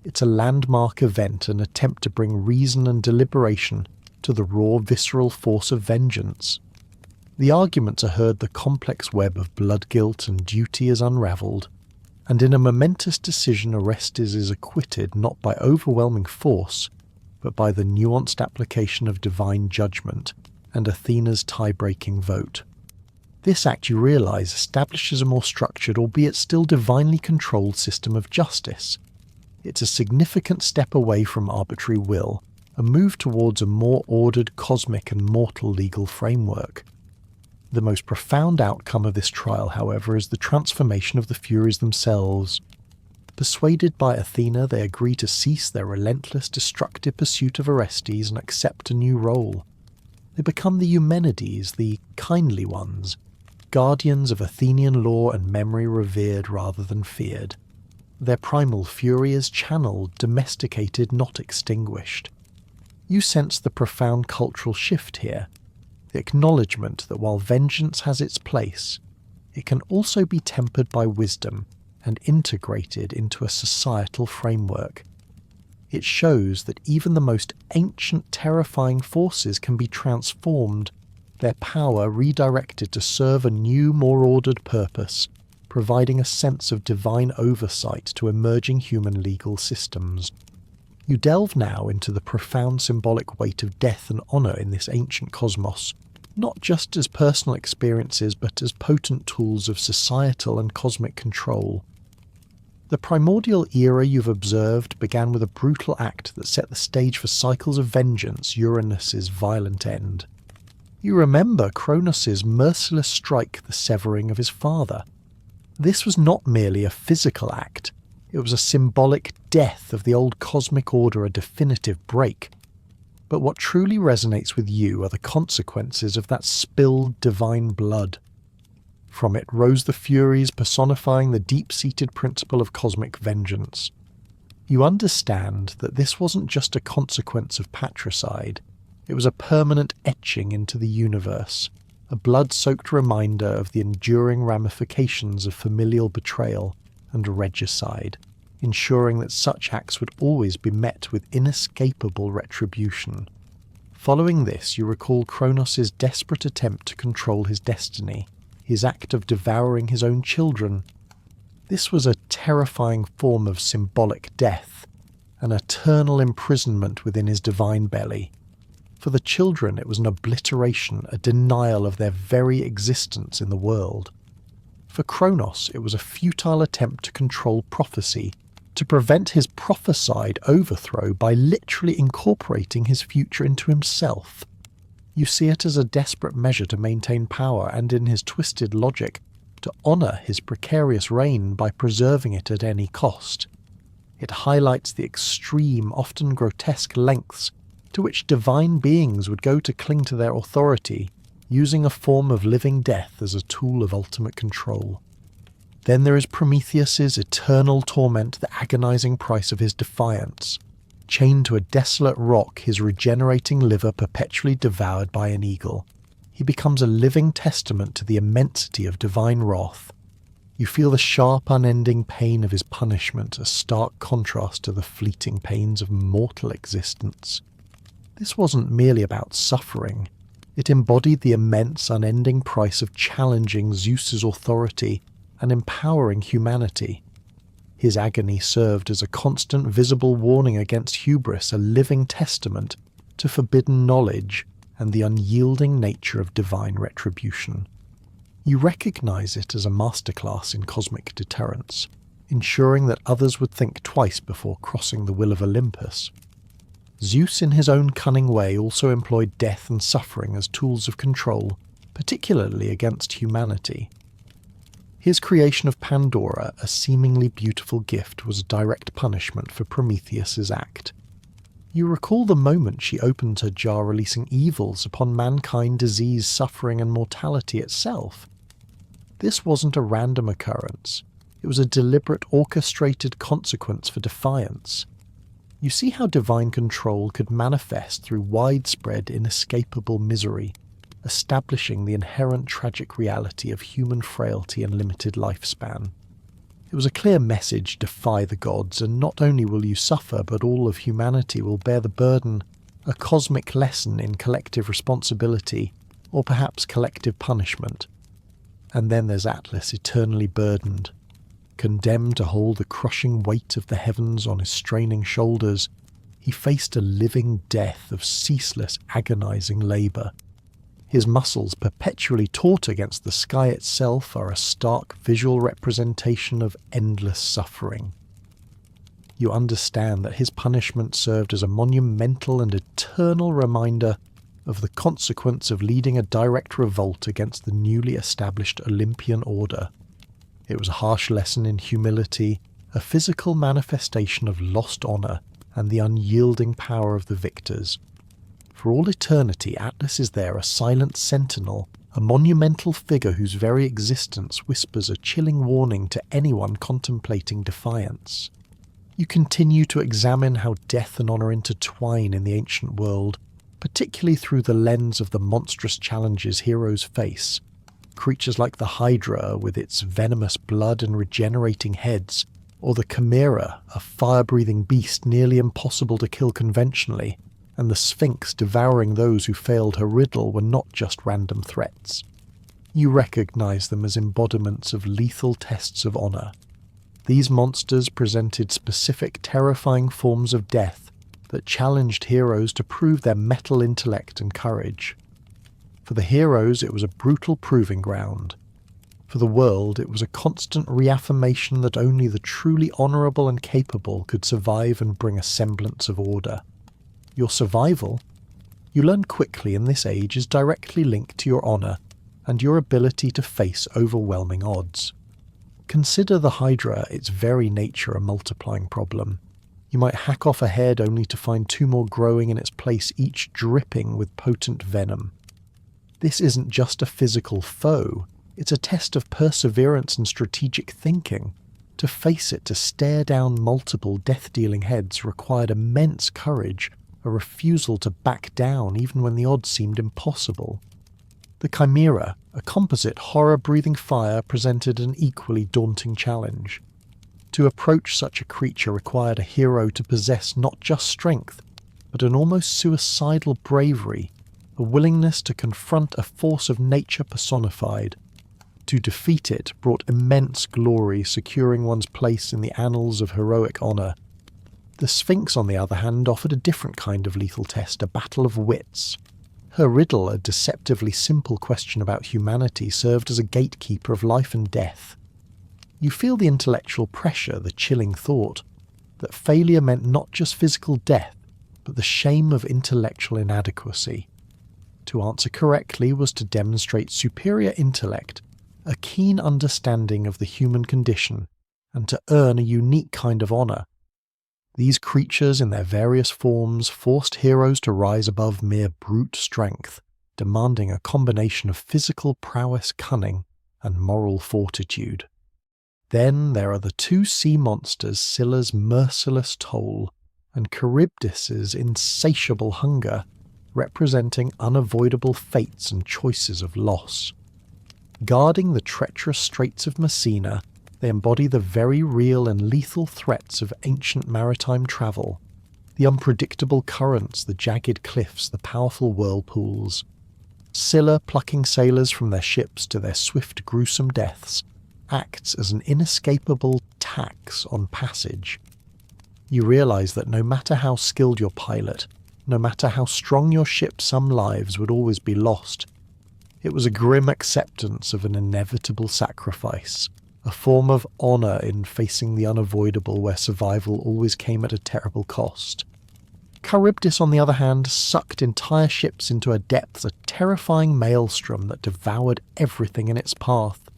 It's a landmark event, an attempt to bring reason and deliberation to the raw, visceral force of vengeance. The arguments are heard, the complex web of blood guilt and duty is unravelled, and in a momentous decision Orestes is acquitted not by overwhelming force, but by the nuanced application of divine judgment and Athena's tie-breaking vote. This act, you realise, establishes a more structured, albeit still divinely controlled system of justice. It's a significant step away from arbitrary will, a move towards a more ordered, cosmic and mortal legal framework. The most profound outcome of this trial, however, is the transformation of the Furies themselves. Persuaded by Athena, they agree to cease their relentless, destructive pursuit of Orestes and accept a new role. They become the Eumenides, the kindly ones, guardians of Athenian law and memory, revered rather than feared. Their primal fury is channeled, domesticated, not extinguished. You sense the profound cultural shift here, the acknowledgement that while vengeance has its place, it can also be tempered by wisdom and integrated into a societal framework. It shows that even the most ancient, terrifying forces can be transformed, their power redirected to serve a new, more ordered purpose, providing a sense of divine oversight to emerging human legal systems. You delve now into the profound symbolic weight of death and honour in this ancient cosmos, not just as personal experiences but as potent tools of societal and cosmic control. The primordial era you've observed began with a brutal act that set the stage for cycles of vengeance, Uranus's violent end. You remember Kronos' merciless strike, the severing of his father. This was not merely a physical act, it was a symbolic death of the old cosmic order, a definitive break. But what truly resonates with you are the consequences of that spilled divine blood. From it rose the Furies, personifying the deep-seated principle of cosmic vengeance. You understand that this wasn't just a consequence of patricide, it was a permanent etching into the universe, a blood-soaked reminder of the enduring ramifications of familial betrayal and regicide, ensuring that such acts would always be met with inescapable retribution. Following this, you recall Kronos' desperate attempt to control his destiny, his act of devouring his own children. This was a terrifying form of symbolic death, an eternal imprisonment within his divine belly. For the children, it was an obliteration, a denial of their very existence in the world. For Kronos, it was a futile attempt to control prophecy, to prevent his prophesied overthrow by literally incorporating his future into himself. You see it as a desperate measure to maintain power and, in his twisted logic, to honour his precarious reign by preserving it at any cost. It highlights the extreme, often grotesque lengths to which divine beings would go to cling to their authority, using a form of living death as a tool of ultimate control. Then there is Prometheus's eternal torment, the agonizing price of his defiance. Chained to a desolate rock, his regenerating liver perpetually devoured by an eagle, he becomes a living testament to the immensity of divine wrath. You feel the sharp, unending pain of his punishment, a stark contrast to the fleeting pains of mortal existence. This wasn't merely about suffering. It embodied the immense, unending price of challenging Zeus's authority and empowering humanity. His agony served as a constant, visible warning against hubris, a living testament to forbidden knowledge and the unyielding nature of divine retribution. You recognize it as a masterclass in cosmic deterrence, ensuring that others would think twice before crossing the will of Olympus. Zeus in his own cunning way also employed death and suffering as tools of control, particularly against humanity. His creation of Pandora, a seemingly beautiful gift, was a direct punishment for Prometheus's act. You recall the moment she opened her jar, releasing evils upon mankind, disease, suffering, and mortality itself. This wasn't a random occurrence. It was a deliberate, orchestrated consequence for defiance. You see how divine control could manifest through widespread, inescapable misery, establishing the inherent tragic reality of human frailty and limited lifespan. It was a clear message: defy the gods, and not only will you suffer, but all of humanity will bear the burden, a cosmic lesson in collective responsibility, or perhaps collective punishment. And then there's Atlas, eternally burdened. Condemned to hold the crushing weight of the heavens on his straining shoulders, he faced a living death of ceaseless, agonizing labour. His muscles, perpetually taut against the sky itself, are a stark visual representation of endless suffering. You understand that his punishment served as a monumental and eternal reminder of the consequence of leading a direct revolt against the newly established Olympian order. It was a harsh lesson in humility, a physical manifestation of lost honour and the unyielding power of the victors. For all eternity, Atlas is there, a silent sentinel, a monumental figure whose very existence whispers a chilling warning to anyone contemplating defiance. You continue to examine how death and honour intertwine in the ancient world, particularly through the lens of the monstrous challenges heroes face. Creatures like the Hydra, with its venomous blood and regenerating heads, or the Chimera, a fire-breathing beast nearly impossible to kill conventionally, and the Sphinx devouring those who failed her riddle, were not just random threats. You recognize them as embodiments of lethal tests of honor. These monsters presented specific, terrifying forms of death that challenged heroes to prove their mettle intellect and courage. For the heroes, it was a brutal proving ground. For the world, it was a constant reaffirmation that only the truly honorable and capable could survive and bring a semblance of order. Your survival, you learn quickly in this age, is directly linked to your honor and your ability to face overwhelming odds. Consider the Hydra, its very nature a multiplying problem. You might hack off a head only to find two more growing in its place, each dripping with potent venom. This isn't just a physical foe, it's a test of perseverance and strategic thinking. To face it, to stare down multiple death-dealing heads, required immense courage, a refusal to back down even when the odds seemed impossible. The Chimera, a composite horror-breathing fire, presented an equally daunting challenge. To approach such a creature required a hero to possess not just strength, but an almost suicidal bravery, a willingness to confront a force of nature personified. To defeat it brought immense glory, securing one's place in the annals of heroic honor. The Sphinx, on the other hand, offered a different kind of lethal test, a battle of wits. Her riddle, a deceptively simple question about humanity, served as a gatekeeper of life and death. You feel the intellectual pressure, the chilling thought, that failure meant not just physical death, but the shame of intellectual inadequacy. To answer correctly was to demonstrate superior intellect, a keen understanding of the human condition, and to earn a unique kind of honor. These creatures, in their various forms, forced heroes to rise above mere brute strength, demanding a combination of physical prowess, cunning, and moral fortitude. Then there are the two sea monsters, Scylla's merciless toll and Charybdis's insatiable hunger, representing unavoidable fates and choices of loss. Guarding the treacherous straits of Messina, they embody the very real and lethal threats of ancient maritime travel, the unpredictable currents, the jagged cliffs, the powerful whirlpools. Scylla, plucking sailors from their ships to their swift, gruesome deaths, acts as an inescapable tax on passage. You realize that no matter how skilled your pilot, no matter how strong your ship, some lives would always be lost. It was a grim acceptance of an inevitable sacrifice, a form of honour in facing the unavoidable where survival always came at a terrible cost. Charybdis, on the other hand, sucked entire ships into her depths, a terrifying maelstrom that devoured everything in its path.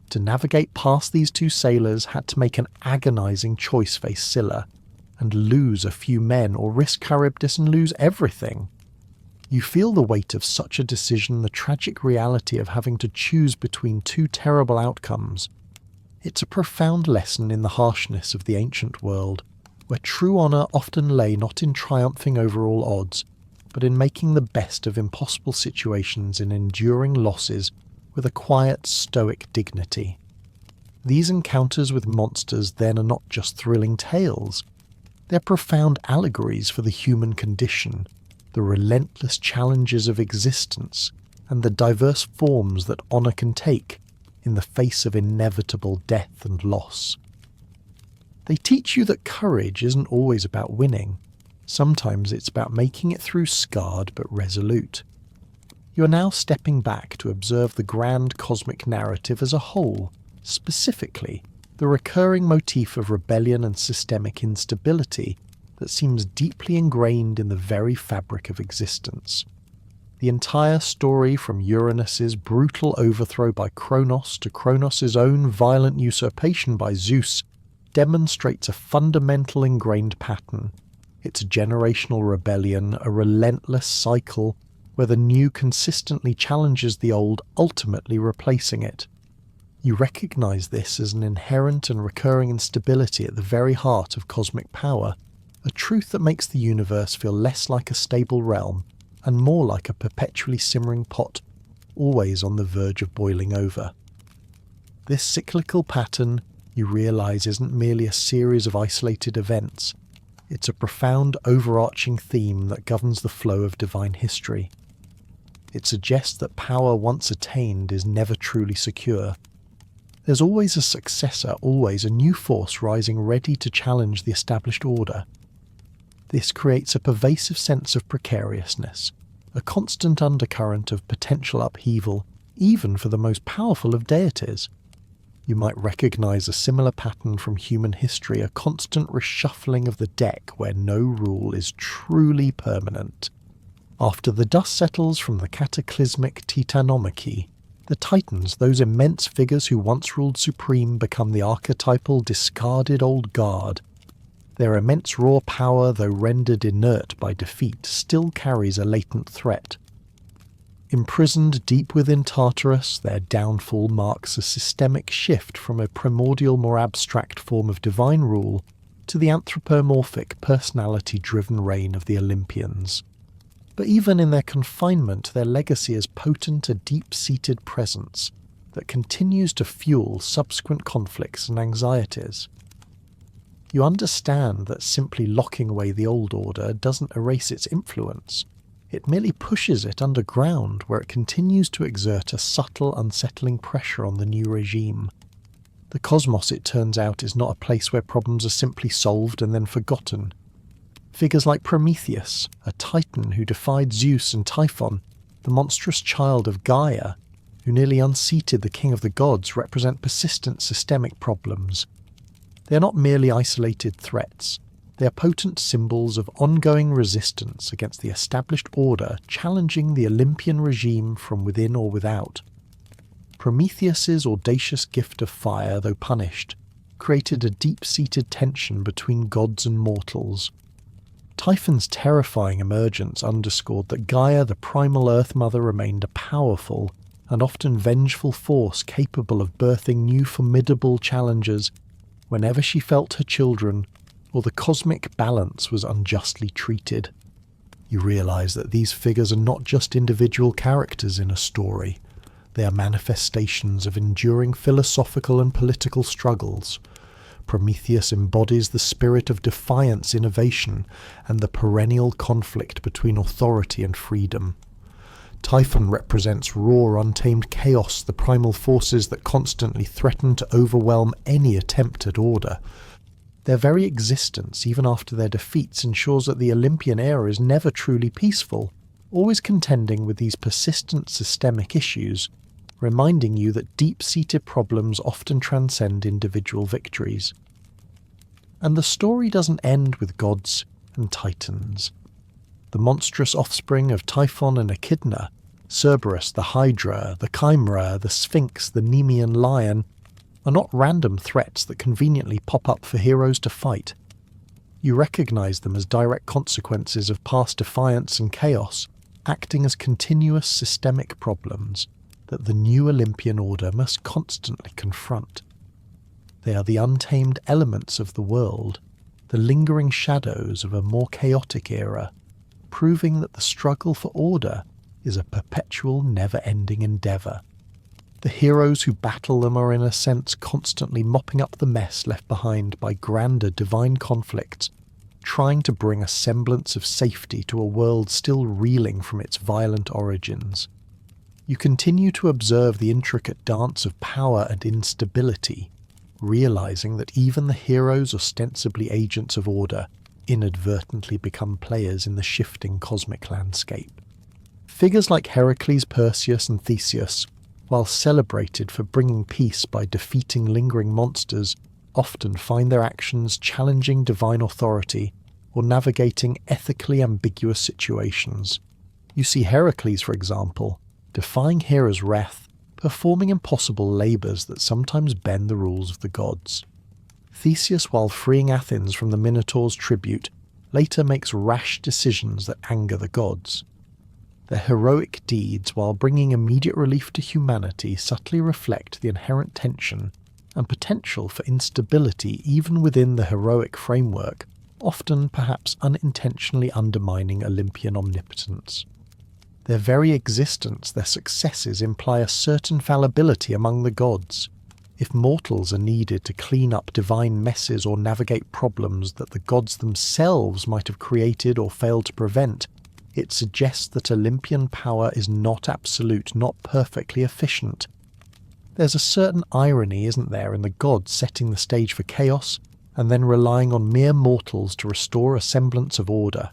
To navigate past these two sailors had to make an agonising choice face Scylla, and lose a few men or risk Charybdis and lose everything. You feel the weight of such a decision, the tragic reality of having to choose between two terrible outcomes. It's a profound lesson in the harshness of the ancient world, where true honour often lay not in triumphing over all odds, but in making the best of impossible situations and enduring losses with a quiet, stoic dignity. These encounters with monsters then are not just thrilling tales. They're profound allegories for the human condition, the relentless challenges of existence, and the diverse forms that honour can take in the face of inevitable death and loss. They teach you that courage isn't always about winning. Sometimes it's about making it through scarred but resolute. You are now stepping back to observe the grand cosmic narrative as a whole, specifically the recurring motif of rebellion and systemic instability that seems deeply ingrained in the very fabric of existence. The entire story, from Uranus's brutal overthrow by Kronos to Kronos' own violent usurpation by Zeus, demonstrates a fundamental ingrained pattern. It's a generational rebellion, a relentless cycle where the new consistently challenges the old, ultimately replacing it. You recognize this as an inherent and recurring instability at the very heart of cosmic power, a truth that makes the universe feel less like a stable realm and more like a perpetually simmering pot, always on the verge of boiling over. This cyclical pattern, you realize, isn't merely a series of isolated events. It's a profound overarching theme that governs the flow of divine history. It suggests that power once attained is never truly secure. There's always a successor, always a new force rising ready to challenge the established order. This creates a pervasive sense of precariousness, a constant undercurrent of potential upheaval, even for the most powerful of deities. You might recognize a similar pattern from human history, a constant reshuffling of the deck where no rule is truly permanent. After the dust settles from the cataclysmic Titanomachy, the Titans, those immense figures who once ruled supreme, become the archetypal discarded old guard. Their immense raw power, though rendered inert by defeat, still carries a latent threat. Imprisoned deep within Tartarus, their downfall marks a systemic shift from a primordial, more abstract form of divine rule to the anthropomorphic, personality-driven reign of the Olympians. But even in their confinement, their legacy is potent, a deep-seated presence that continues to fuel subsequent conflicts and anxieties. You understand that simply locking away the old order doesn't erase its influence. It merely pushes it underground, where it continues to exert a subtle, unsettling pressure on the new regime. The cosmos, it turns out, is not a place where problems are simply solved and then forgotten. Figures like Prometheus, a titan who defied Zeus and Typhon, the monstrous child of Gaia, who nearly unseated the king of the gods, represent persistent systemic problems. They are not merely isolated threats. They are potent symbols of ongoing resistance against the established order, challenging the Olympian regime from within or without. Prometheus's audacious gift of fire, though punished, created a deep-seated tension between gods and mortals. Typhon's terrifying emergence underscored that Gaia, the primal Earth Mother, remained a powerful and often vengeful force capable of birthing new formidable challenges whenever she felt her children or the cosmic balance was unjustly treated. You realize that these figures are not just individual characters in a story. They are manifestations of enduring philosophical and political struggles. Prometheus embodies the spirit of defiance, innovation, and the perennial conflict between authority and freedom. Typhon represents raw, untamed chaos, the primal forces that constantly threaten to overwhelm any attempt at order. Their very existence, even after their defeats, ensures that the Olympian era is never truly peaceful. always contending with these persistent systemic issues, reminding you that deep-seated problems often transcend individual victories. And the story doesn't end with gods and titans. The monstrous offspring of Typhon and Echidna, Cerberus, the Hydra, the Chimera, the Sphinx, the Nemean lion, are not random threats that conveniently pop up for heroes to fight. You recognize them as direct consequences of past defiance and chaos, acting as continuous systemic problems that the new Olympian order must constantly confront. They are the untamed elements of the world, the lingering shadows of a more chaotic era, proving that the struggle for order is a perpetual, never-ending endeavour. The heroes who battle them are in a sense constantly mopping up the mess left behind by grander divine conflicts, trying to bring a semblance of safety to a world still reeling from its violent origins. You continue to observe the intricate dance of power and instability, realizing that even the heroes ostensibly agents of order inadvertently become players in the shifting cosmic landscape. Figures like Heracles, Perseus and Theseus, while celebrated for bringing peace by defeating lingering monsters, often find their actions challenging divine authority or navigating ethically ambiguous situations. You see Heracles, for example, defying Hera's wrath, performing impossible labours that sometimes bend the rules of the gods. Theseus, while freeing Athens from the Minotaur's tribute, later makes rash decisions that anger the gods. Their heroic deeds, while bringing immediate relief to humanity, subtly reflect the inherent tension and potential for instability even within the heroic framework, often perhaps unintentionally undermining Olympian omnipotence. Their very existence, their successes, imply a certain fallibility among the gods. If mortals are needed to clean up divine messes or navigate problems that the gods themselves might have created or failed to prevent, it suggests that Olympian power is not absolute, not perfectly efficient. There's a certain irony, isn't there, in the gods setting the stage for chaos and then relying on mere mortals to restore a semblance of order.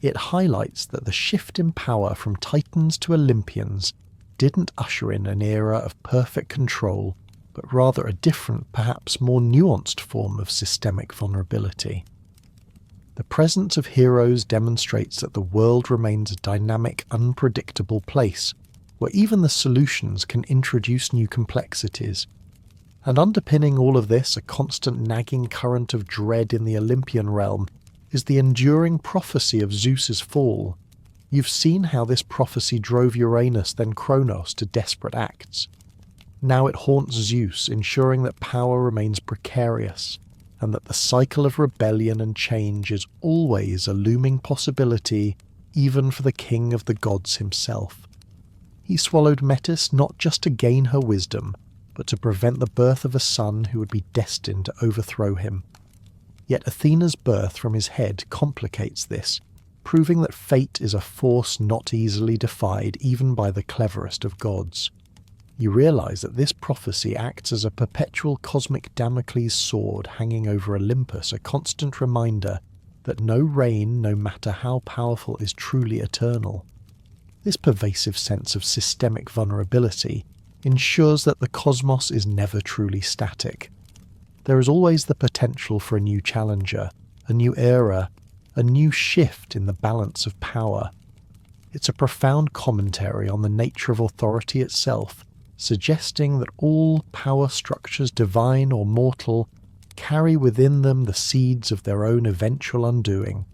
It highlights that the shift in power from Titans to Olympians didn't usher in an era of perfect control, but rather a different, perhaps more nuanced form of systemic vulnerability. The presence of heroes demonstrates that the world remains a dynamic, unpredictable place, where even the solutions can introduce new complexities. And underpinning all of this, a constant nagging current of dread in the Olympian realm, is the enduring prophecy of Zeus's fall. You've seen how this prophecy drove Uranus, then Kronos, to desperate acts. Now it haunts Zeus, ensuring that power remains precarious, and that the cycle of rebellion and change is always a looming possibility, even for the king of the gods himself. He swallowed Metis not just to gain her wisdom, but to prevent the birth of a son who would be destined to overthrow him. Yet Athena's birth from his head complicates this, proving that fate is a force not easily defied even by the cleverest of gods. You realize that this prophecy acts as a perpetual cosmic Damocles sword hanging over Olympus, a constant reminder that no reign, no matter how powerful, is truly eternal. This pervasive sense of systemic vulnerability ensures that the cosmos is never truly static. There is always the potential for a new challenger, a new era, a new shift in the balance of power. It's a profound commentary on the nature of authority itself, suggesting that all power structures, divine or mortal, carry within them the seeds of their own eventual undoing.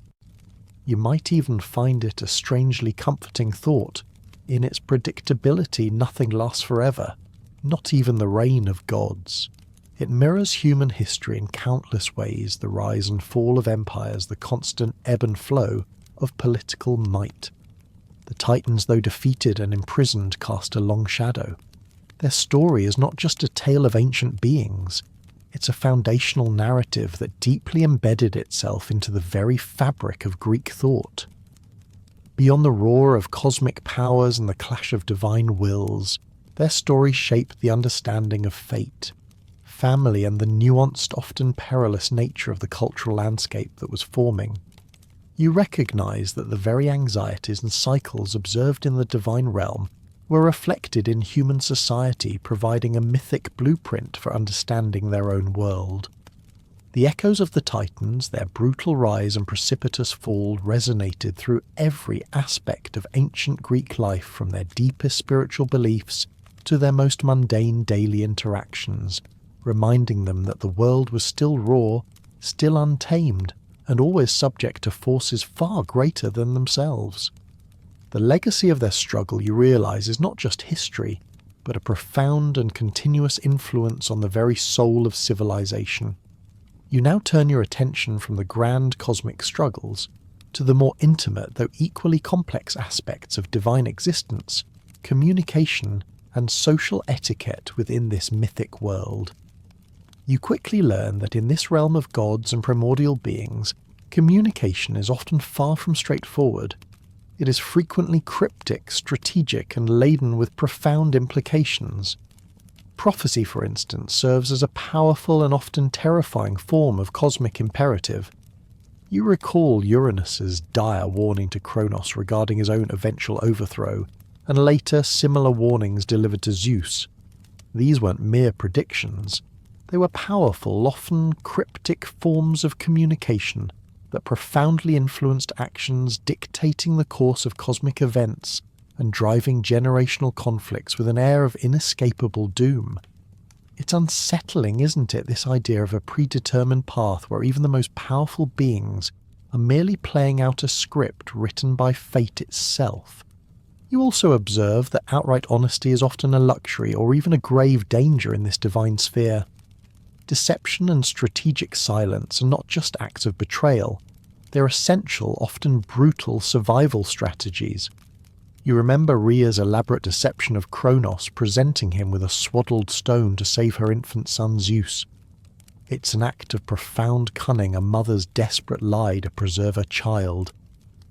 You might even find it a strangely comforting thought. In its predictability, nothing lasts forever, not even the reign of gods. It mirrors human history in countless ways, the rise and fall of empires, the constant ebb and flow of political might. The Titans, though defeated and imprisoned, cast a long shadow. Their story is not just a tale of ancient beings, it's a foundational narrative that deeply embedded itself into the very fabric of Greek thought. Beyond the roar of cosmic powers and the clash of divine wills, their story shaped the understanding of fate, family, and the nuanced, often perilous nature of the cultural landscape that was forming. you recognise that the very anxieties and cycles observed in the divine realm were reflected in human society, providing a mythic blueprint for understanding their own world. The echoes of the Titans, their brutal rise and precipitous fall, resonated through every aspect of ancient Greek life, from their deepest spiritual beliefs to their most mundane daily interactions, reminding them that the world was still raw, still untamed, and always subject to forces far greater than themselves. The legacy of their struggle, you realise, is not just history, but a profound and continuous influence on the very soul of civilization. You now turn your attention from the grand cosmic struggles to the more intimate, though equally complex aspects of divine existence, communication, and social etiquette within this mythic world. You quickly learn that in this realm of gods and primordial beings, communication is often far from straightforward. It is frequently cryptic, strategic, and laden with profound implications. Prophecy, for instance, serves as a powerful and often terrifying form of cosmic imperative. You recall Uranus's dire warning to Kronos regarding his own eventual overthrow, and later similar warnings delivered to Zeus. These weren't mere predictions. They were powerful, often cryptic forms of communication that profoundly influenced actions, dictating the course of cosmic events and driving generational conflicts with an air of inescapable doom. It's unsettling, isn't it, this idea of a predetermined path where even the most powerful beings are merely playing out a script written by fate itself. You also observe that outright honesty is often a luxury or even a grave danger in this divine sphere. Deception and strategic silence are not just acts of betrayal, they're essential, often brutal survival strategies. You remember Rhea's elaborate deception of Kronos, presenting him with a swaddled stone to save her infant son Zeus. It's an act of profound cunning, a mother's desperate lie to preserve her child.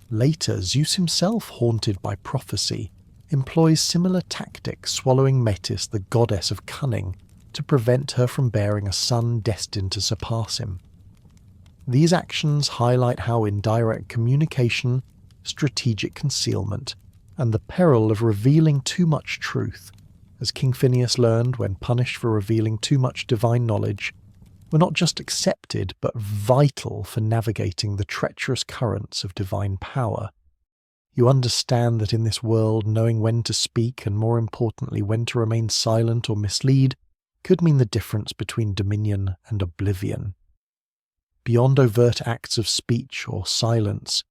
Later, Zeus himself, haunted by prophecy, employs similar tactics, swallowing Metis, the goddess of cunning, to prevent her from bearing a son destined to surpass him. These actions highlight how indirect communication, strategic concealment, and the peril of revealing too much truth, as King Phineas learned when punished for revealing too much divine knowledge, were not just accepted but vital for navigating the treacherous currents of divine power. You understand that in this world, knowing when to speak and, more importantly, when to remain silent or mislead could mean the difference between dominion and oblivion. Beyond overt acts of speech or silence,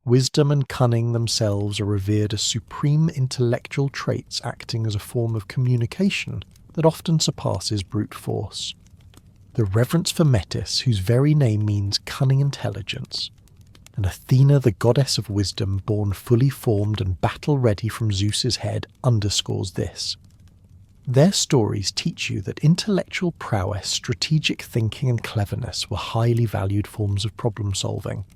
wisdom and cunning themselves are revered as supreme intellectual traits, acting as a form of communication that often surpasses brute force. The reverence for Metis, whose very name means cunning intelligence, and Athena, the goddess of wisdom, born fully formed and battle-ready from Zeus's head, underscores this. Their stories teach you that intellectual prowess, strategic thinking and cleverness were highly valued forms of problem-solving.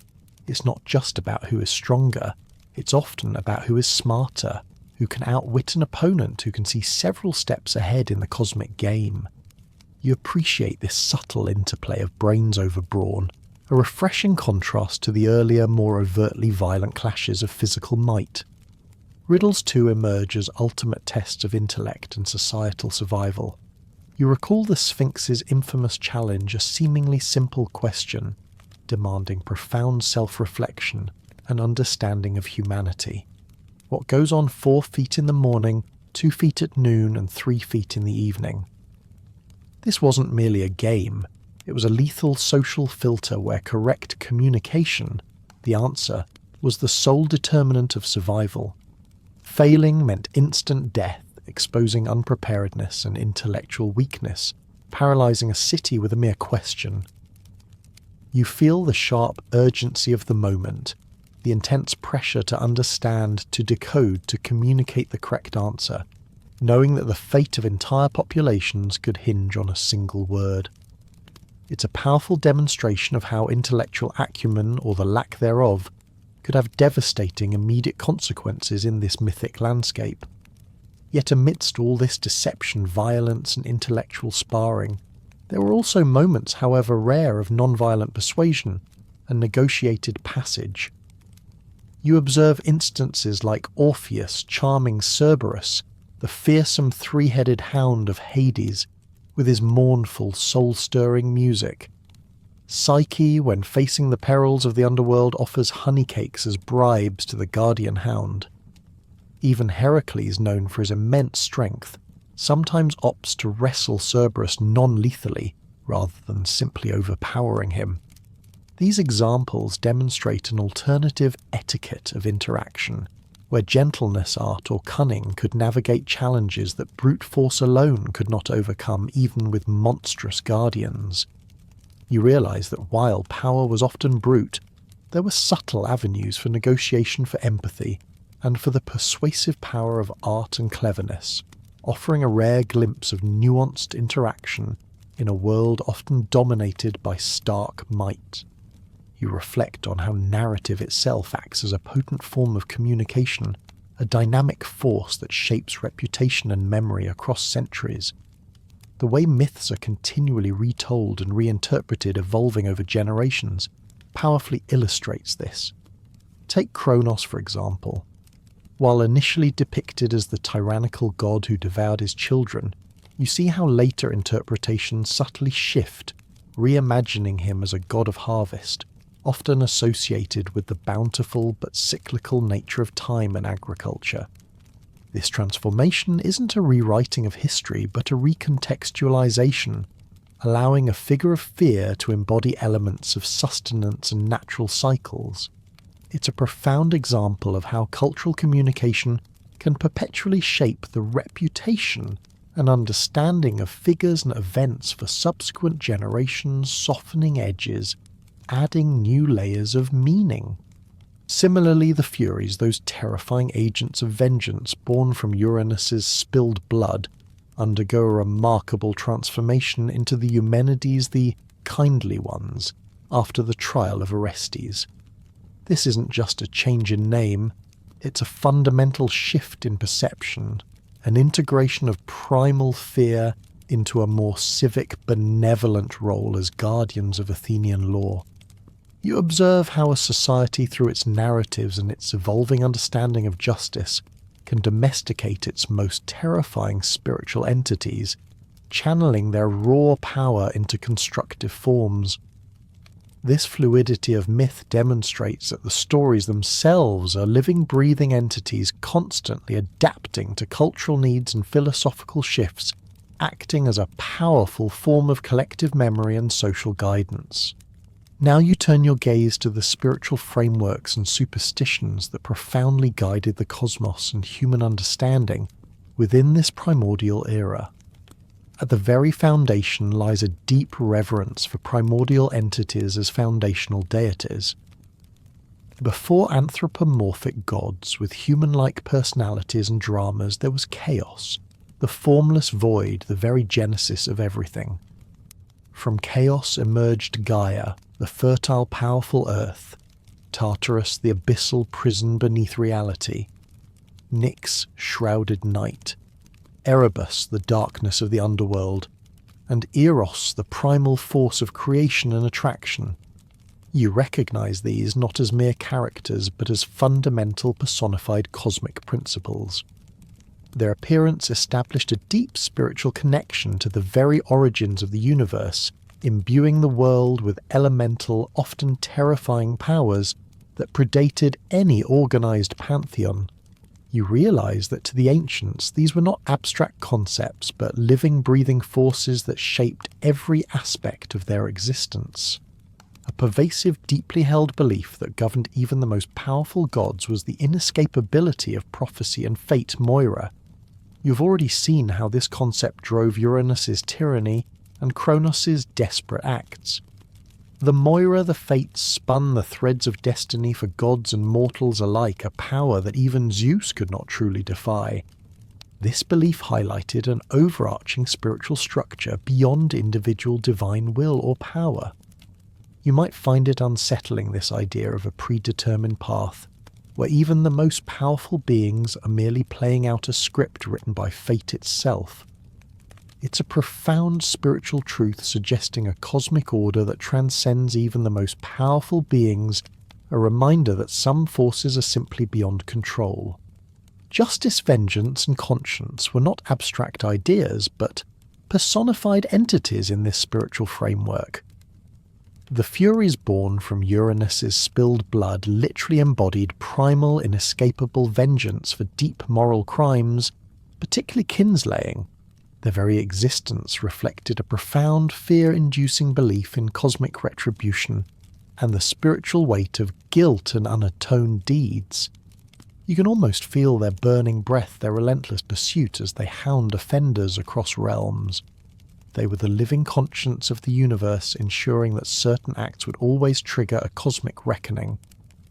It's not just about who is stronger, it's often about who is smarter, who can outwit an opponent, who can see several steps ahead in the cosmic game. You appreciate this subtle interplay of brains over brawn, a refreshing contrast to the earlier, more overtly violent clashes of physical might. Riddles too emerge as ultimate tests of intellect and societal survival. You recall the Sphinx's infamous challenge, a seemingly simple question, demanding profound self-reflection and understanding of humanity. What goes on 4 feet in the morning, 2 feet at noon, and 3 feet in the evening? This wasn't merely a game, it was a lethal social filter where correct communication, the answer, was the sole determinant of survival. Failing meant instant death, exposing unpreparedness and intellectual weakness, paralysing a city with a mere question. You feel the sharp urgency of the moment, the intense pressure to understand, to decode, to communicate the correct answer, knowing that the fate of entire populations could hinge on a single word. It's a powerful demonstration of how intellectual acumen, or the lack thereof, could have devastating immediate consequences in this mythic landscape. Yet amidst all this deception, violence and intellectual sparring, there were also moments, however rare, of non-violent persuasion and negotiated passage, You observe instances like Orpheus charming Cerberus, the fearsome three-headed hound of Hades, with his mournful, soul-stirring music. Psyche, when facing the perils of the underworld, offers honeycakes as bribes to the guardian hound. Even Heracles, known for his immense strength, sometimes opts to wrestle Cerberus non-lethally, rather than simply overpowering him. These examples demonstrate an alternative etiquette of interaction, where gentleness, art, or cunning could navigate challenges that brute force alone could not overcome even with monstrous guardians. You realise that while power was often brute, there were subtle avenues for negotiation, for empathy, and for the persuasive power of art and cleverness, offering a rare glimpse of nuanced interaction in a world often dominated by stark might. You reflect on how narrative itself acts as a potent form of communication, a dynamic force that shapes reputation and memory across centuries. The way myths are continually retold and reinterpreted, evolving over generations, powerfully illustrates this. Take Kronos, for example. While initially depicted as the tyrannical god who devoured his children, you see how later interpretations subtly shift, reimagining him as a god of harvest, often associated with the bountiful but cyclical nature of time and agriculture. This transformation isn't a rewriting of history, but a recontextualization, allowing a figure of fear to embody elements of sustenance and natural cycles. It's a profound example of how cultural communication can perpetually shape the reputation and understanding of figures and events for subsequent generations, softening edges, adding new layers of meaning. Similarly, the Furies, those terrifying agents of vengeance born from Uranus's spilled blood, undergo a remarkable transformation into the Eumenides, the kindly ones, after the trial of Orestes. This isn't just a change in name, it's a fundamental shift in perception, an integration of primal fear into a more civic, benevolent role as guardians of Athenian law. You observe how a society, through its narratives and its evolving understanding of justice, can domesticate its most terrifying spiritual entities, channeling their raw power into constructive forms. This fluidity of myth demonstrates that the stories themselves are living, breathing entities constantly adapting to cultural needs and philosophical shifts, acting as a powerful form of collective memory and social guidance. Now you turn your gaze to the spiritual frameworks and superstitions that profoundly guided the cosmos and human understanding within this primordial era. At the very foundation lies a deep reverence for primordial entities as foundational deities. Before anthropomorphic gods with human-like personalities and dramas, there was chaos, the formless void, the very genesis of everything. From chaos emerged Gaia, the fertile, powerful earth, Tartarus, the abyssal prison beneath reality, Nyx, shrouded night, Erebus, the darkness of the underworld, and Eros, the primal force of creation and attraction. You recognize these not as mere characters, but as fundamental personified cosmic principles. Their appearance established a deep spiritual connection to the very origins of the universe, imbuing the world with elemental, often terrifying powers that predated any organized pantheon. You realize that to the ancients these were not abstract concepts, but living, breathing forces that shaped every aspect of their existence. A pervasive, deeply held belief that governed even the most powerful gods was the inescapability of prophecy and fate Moira. You've already seen how this concept drove Uranus's tyranny and Kronos' desperate acts. The Moira, the Fates, spun the threads of destiny for gods and mortals alike, a power that even Zeus could not truly defy. This belief highlighted an overarching spiritual structure beyond individual divine will or power. You might find it unsettling, this idea of a predetermined path, where even the most powerful beings are merely playing out a script written by fate itself. It's a profound spiritual truth suggesting a cosmic order that transcends even the most powerful beings a reminder that some forces are simply beyond control. Justice, vengeance, and conscience were not abstract ideas, but personified entities in this spiritual framework. The Furies born from Uranus's spilled blood literally embodied primal, inescapable vengeance for deep moral crimes, particularly kinslaying. Their very existence reflected a profound, fear-inducing belief in cosmic retribution and the spiritual weight of guilt and unatoned deeds. You can almost feel their burning breath, their relentless pursuit as they hound offenders across realms. They were the living conscience of the universe, ensuring that certain acts would always trigger a cosmic reckoning,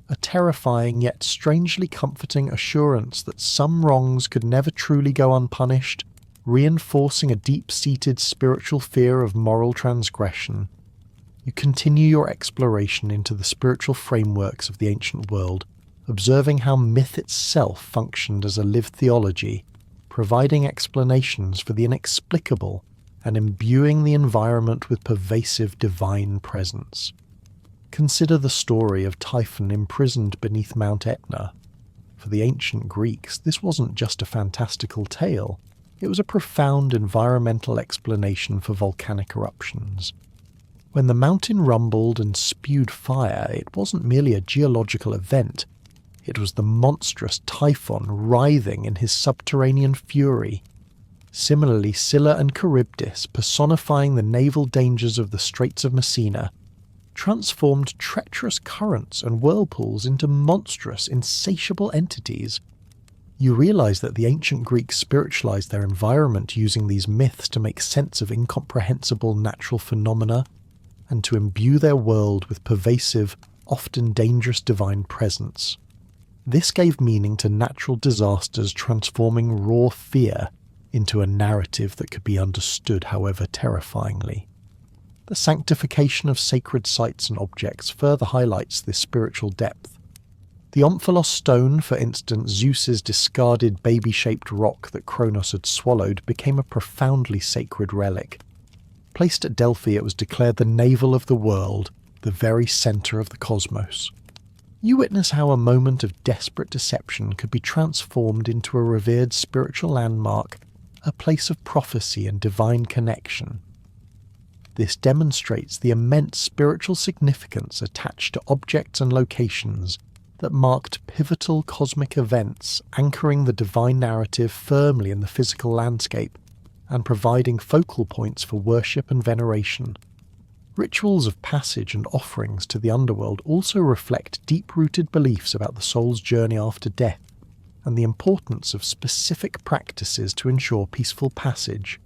a terrifying yet strangely comforting assurance that some wrongs could never truly go unpunished, reinforcing a deep-seated spiritual fear of moral transgression. You continue your exploration into the spiritual frameworks of the ancient world, observing how myth itself functioned as a lived theology, providing explanations for the inexplicable and imbuing the environment with pervasive divine presence. Consider the story of Typhon imprisoned beneath Mount Etna. For the ancient Greeks, this wasn't just a fantastical tale, it was a profound environmental explanation for volcanic eruptions. When the mountain rumbled and spewed fire, it wasn't merely a geological event, it was the monstrous Typhon writhing in his subterranean fury. Similarly, Scylla and Charybdis, personifying the naval dangers of the Straits of Messina, transformed treacherous currents and whirlpools into monstrous, insatiable entities. You realize that the ancient Greeks spiritualized their environment using these myths to make sense of incomprehensible natural phenomena and to imbue their world with pervasive, often dangerous divine presence. This gave meaning to natural disasters, transforming raw fear into a narrative that could be understood, however terrifyingly. The sanctification of sacred sites and objects further highlights this spiritual depth. The Omphalos stone, for instance, Zeus's discarded baby-shaped rock that Kronos had swallowed, became a profoundly sacred relic. Placed at Delphi, it was declared the navel of the world, the very centre of the cosmos. You witness how a moment of desperate deception could be transformed into a revered spiritual landmark, a place of prophecy and divine connection. This demonstrates the immense spiritual significance attached to objects and locations that marked pivotal cosmic events, anchoring the divine narrative firmly in the physical landscape and providing focal points for worship and veneration. Rituals of passage and offerings to the underworld also reflect deep-rooted beliefs about the soul's journey after death and the importance of specific practices to ensure peaceful passage.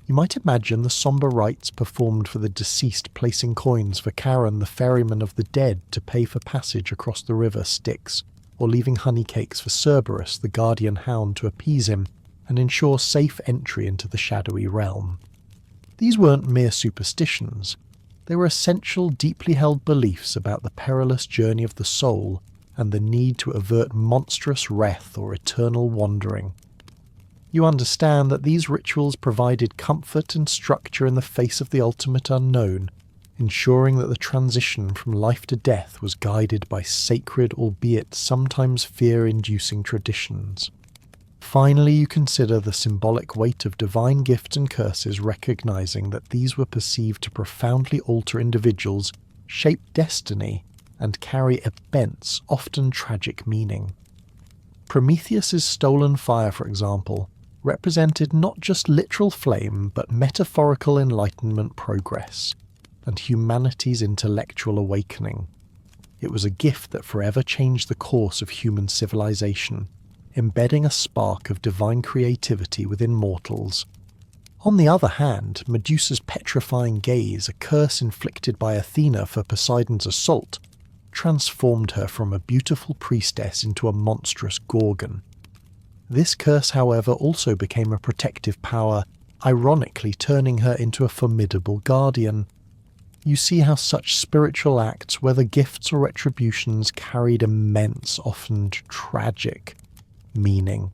You might imagine the sombre rites performed for the deceased placing coins for Charon, the ferryman of the dead, to pay for passage across the river Styx, or leaving honey cakes for Cerberus, the guardian hound, to appease him and ensure safe entry into the shadowy realm. These weren't mere superstitions. They were essential, deeply held beliefs about the perilous journey of the soul and the need to avert monstrous wrath or eternal wandering. You understand that these rituals provided comfort and structure in the face of the ultimate unknown, ensuring that the transition from life to death was guided by sacred, albeit sometimes fear-inducing traditions. Finally, you consider the symbolic weight of divine gifts and curses, recognizing that these were perceived to profoundly alter individuals, shape destiny, and carry immense, often tragic meaning. Prometheus's stolen fire, for example, represented not just literal flame, but metaphorical enlightenment progress, and humanity's intellectual awakening. It was a gift that forever changed the course of human civilization, embedding a spark of divine creativity within mortals. On the other hand, Medusa's petrifying gaze, a curse inflicted by Athena for Poseidon's assault, transformed her from a beautiful priestess into a monstrous gorgon. This curse, however, also became a protective power, ironically turning her into a formidable guardian. You see how such spiritual acts, whether gifts or retributions, carried immense, often tragic, meaning,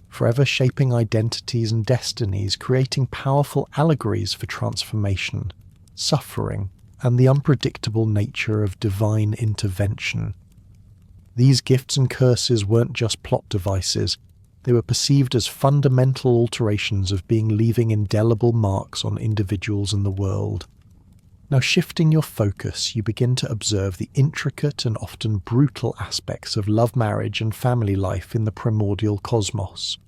forever shaping identities and destinies, creating powerful allegories for transformation, suffering, and the unpredictable nature of divine intervention. These gifts and curses weren't just plot devices, they were perceived as fundamental alterations of being, leaving indelible marks on individuals and the world. Now, shifting your focus, you begin to observe the intricate and often brutal aspects of love, marriage and family life in the primordial cosmos.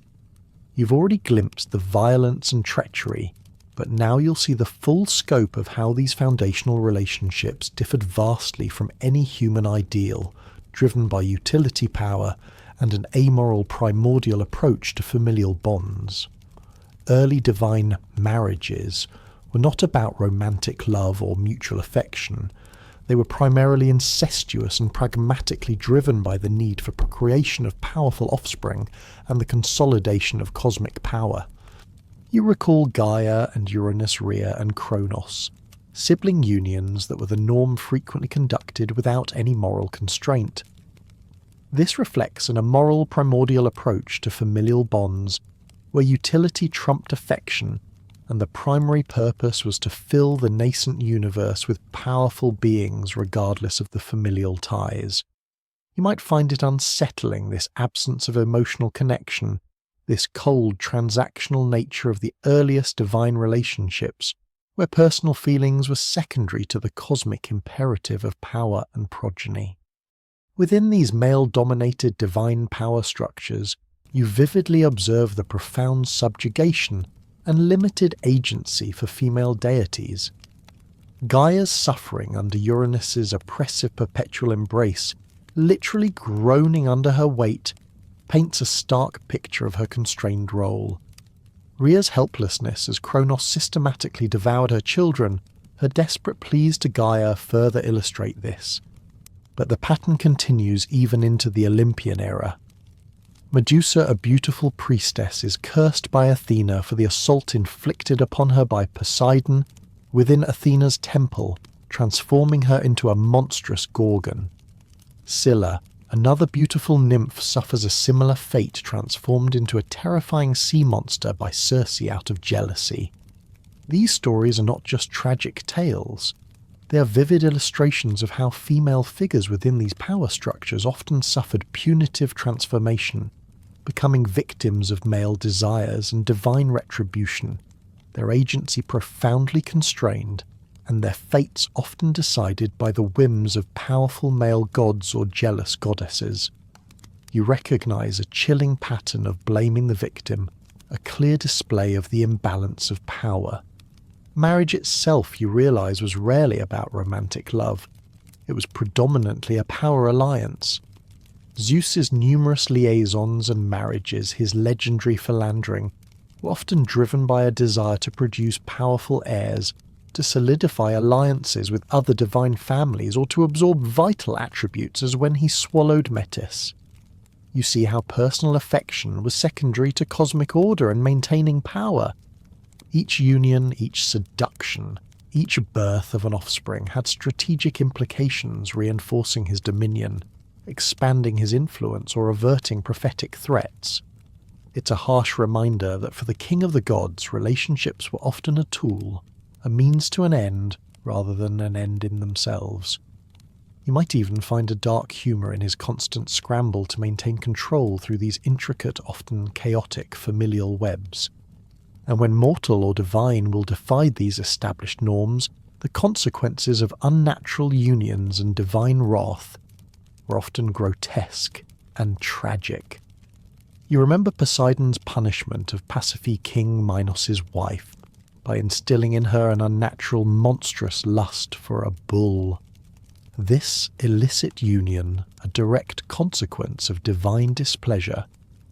You've already glimpsed the violence and treachery, but now you'll see the full scope of how these foundational relationships differed vastly from any human ideal, driven by utility power and an amoral primordial approach to familial bonds. Early divine marriages were not about romantic love or mutual affection. They were primarily incestuous and pragmatically driven by the need for procreation of powerful offspring and the consolidation of cosmic power. You recall Gaia and Uranus, Rhea and Kronos, sibling unions that were the norm, frequently conducted without any moral constraint. This reflects an immoral primordial approach to familial bonds, where utility trumped affection, and the primary purpose was to fill the nascent universe with powerful beings regardless of the familial ties. You might find it unsettling, this absence of emotional connection, this cold transactional nature of the earliest divine relationships, where personal feelings were secondary to the cosmic imperative of power and progeny. Within these male-dominated divine power structures, you vividly observe the profound subjugation and limited agency for female deities. Gaia's suffering under Uranus's oppressive perpetual embrace, literally groaning under her weight, paints a stark picture of her constrained role. Rhea's helplessness as Kronos systematically devoured her children, her desperate pleas to Gaia further illustrate this. But the pattern continues even into the Olympian era. Medusa, a beautiful priestess, is cursed by Athena for the assault inflicted upon her by Poseidon within Athena's temple, transforming her into a monstrous Gorgon. Scylla, another beautiful nymph, suffers a similar fate, transformed into a terrifying sea monster by Circe out of jealousy. These stories are not just tragic tales. They are vivid illustrations of how female figures within these power structures often suffered punitive transformation, becoming victims of male desires and divine retribution, their agency profoundly constrained, and their fates often decided by the whims of powerful male gods or jealous goddesses. You recognize a chilling pattern of blaming the victim, a clear display of the imbalance of power. Marriage itself, you realize, was rarely about romantic love. It was predominantly a power alliance. Zeus's numerous liaisons and marriages, his legendary philandering, were often driven by a desire to produce powerful heirs, to solidify alliances with other divine families, or to absorb vital attributes, as when he swallowed Metis. You see how personal affection was secondary to cosmic order and maintaining power. Each union, each seduction, each birth of an offspring had strategic implications, reinforcing his dominion, expanding his influence or averting prophetic threats. It's a harsh reminder that for the king of the gods, relationships were often a tool, a means to an end rather than an end in themselves. You might even find a dark humour in his constant scramble to maintain control through these intricate, often chaotic familial webs. And when mortal or divine will defy these established norms, the consequences of unnatural unions and divine wrath were often grotesque and tragic. You remember Poseidon's punishment of Pasiphae King Minos's wife by instilling in her an unnatural, monstrous lust for a bull. This illicit union, a direct consequence of divine displeasure,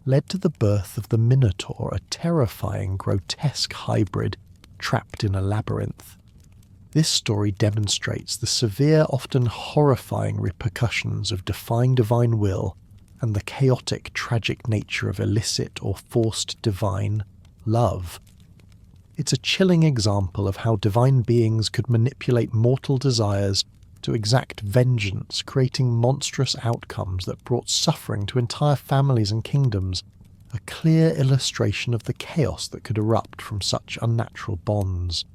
led to the birth of the Minotaur, a terrifying, grotesque hybrid trapped in a labyrinth. This story demonstrates the severe, often horrifying repercussions of defying divine will and the chaotic, tragic nature of illicit or forced divine love. It's a chilling example of how divine beings could manipulate mortal desires to exact vengeance, creating monstrous outcomes that brought suffering to entire families and kingdoms, a clear illustration of the chaos that could erupt from such unnatural bonds.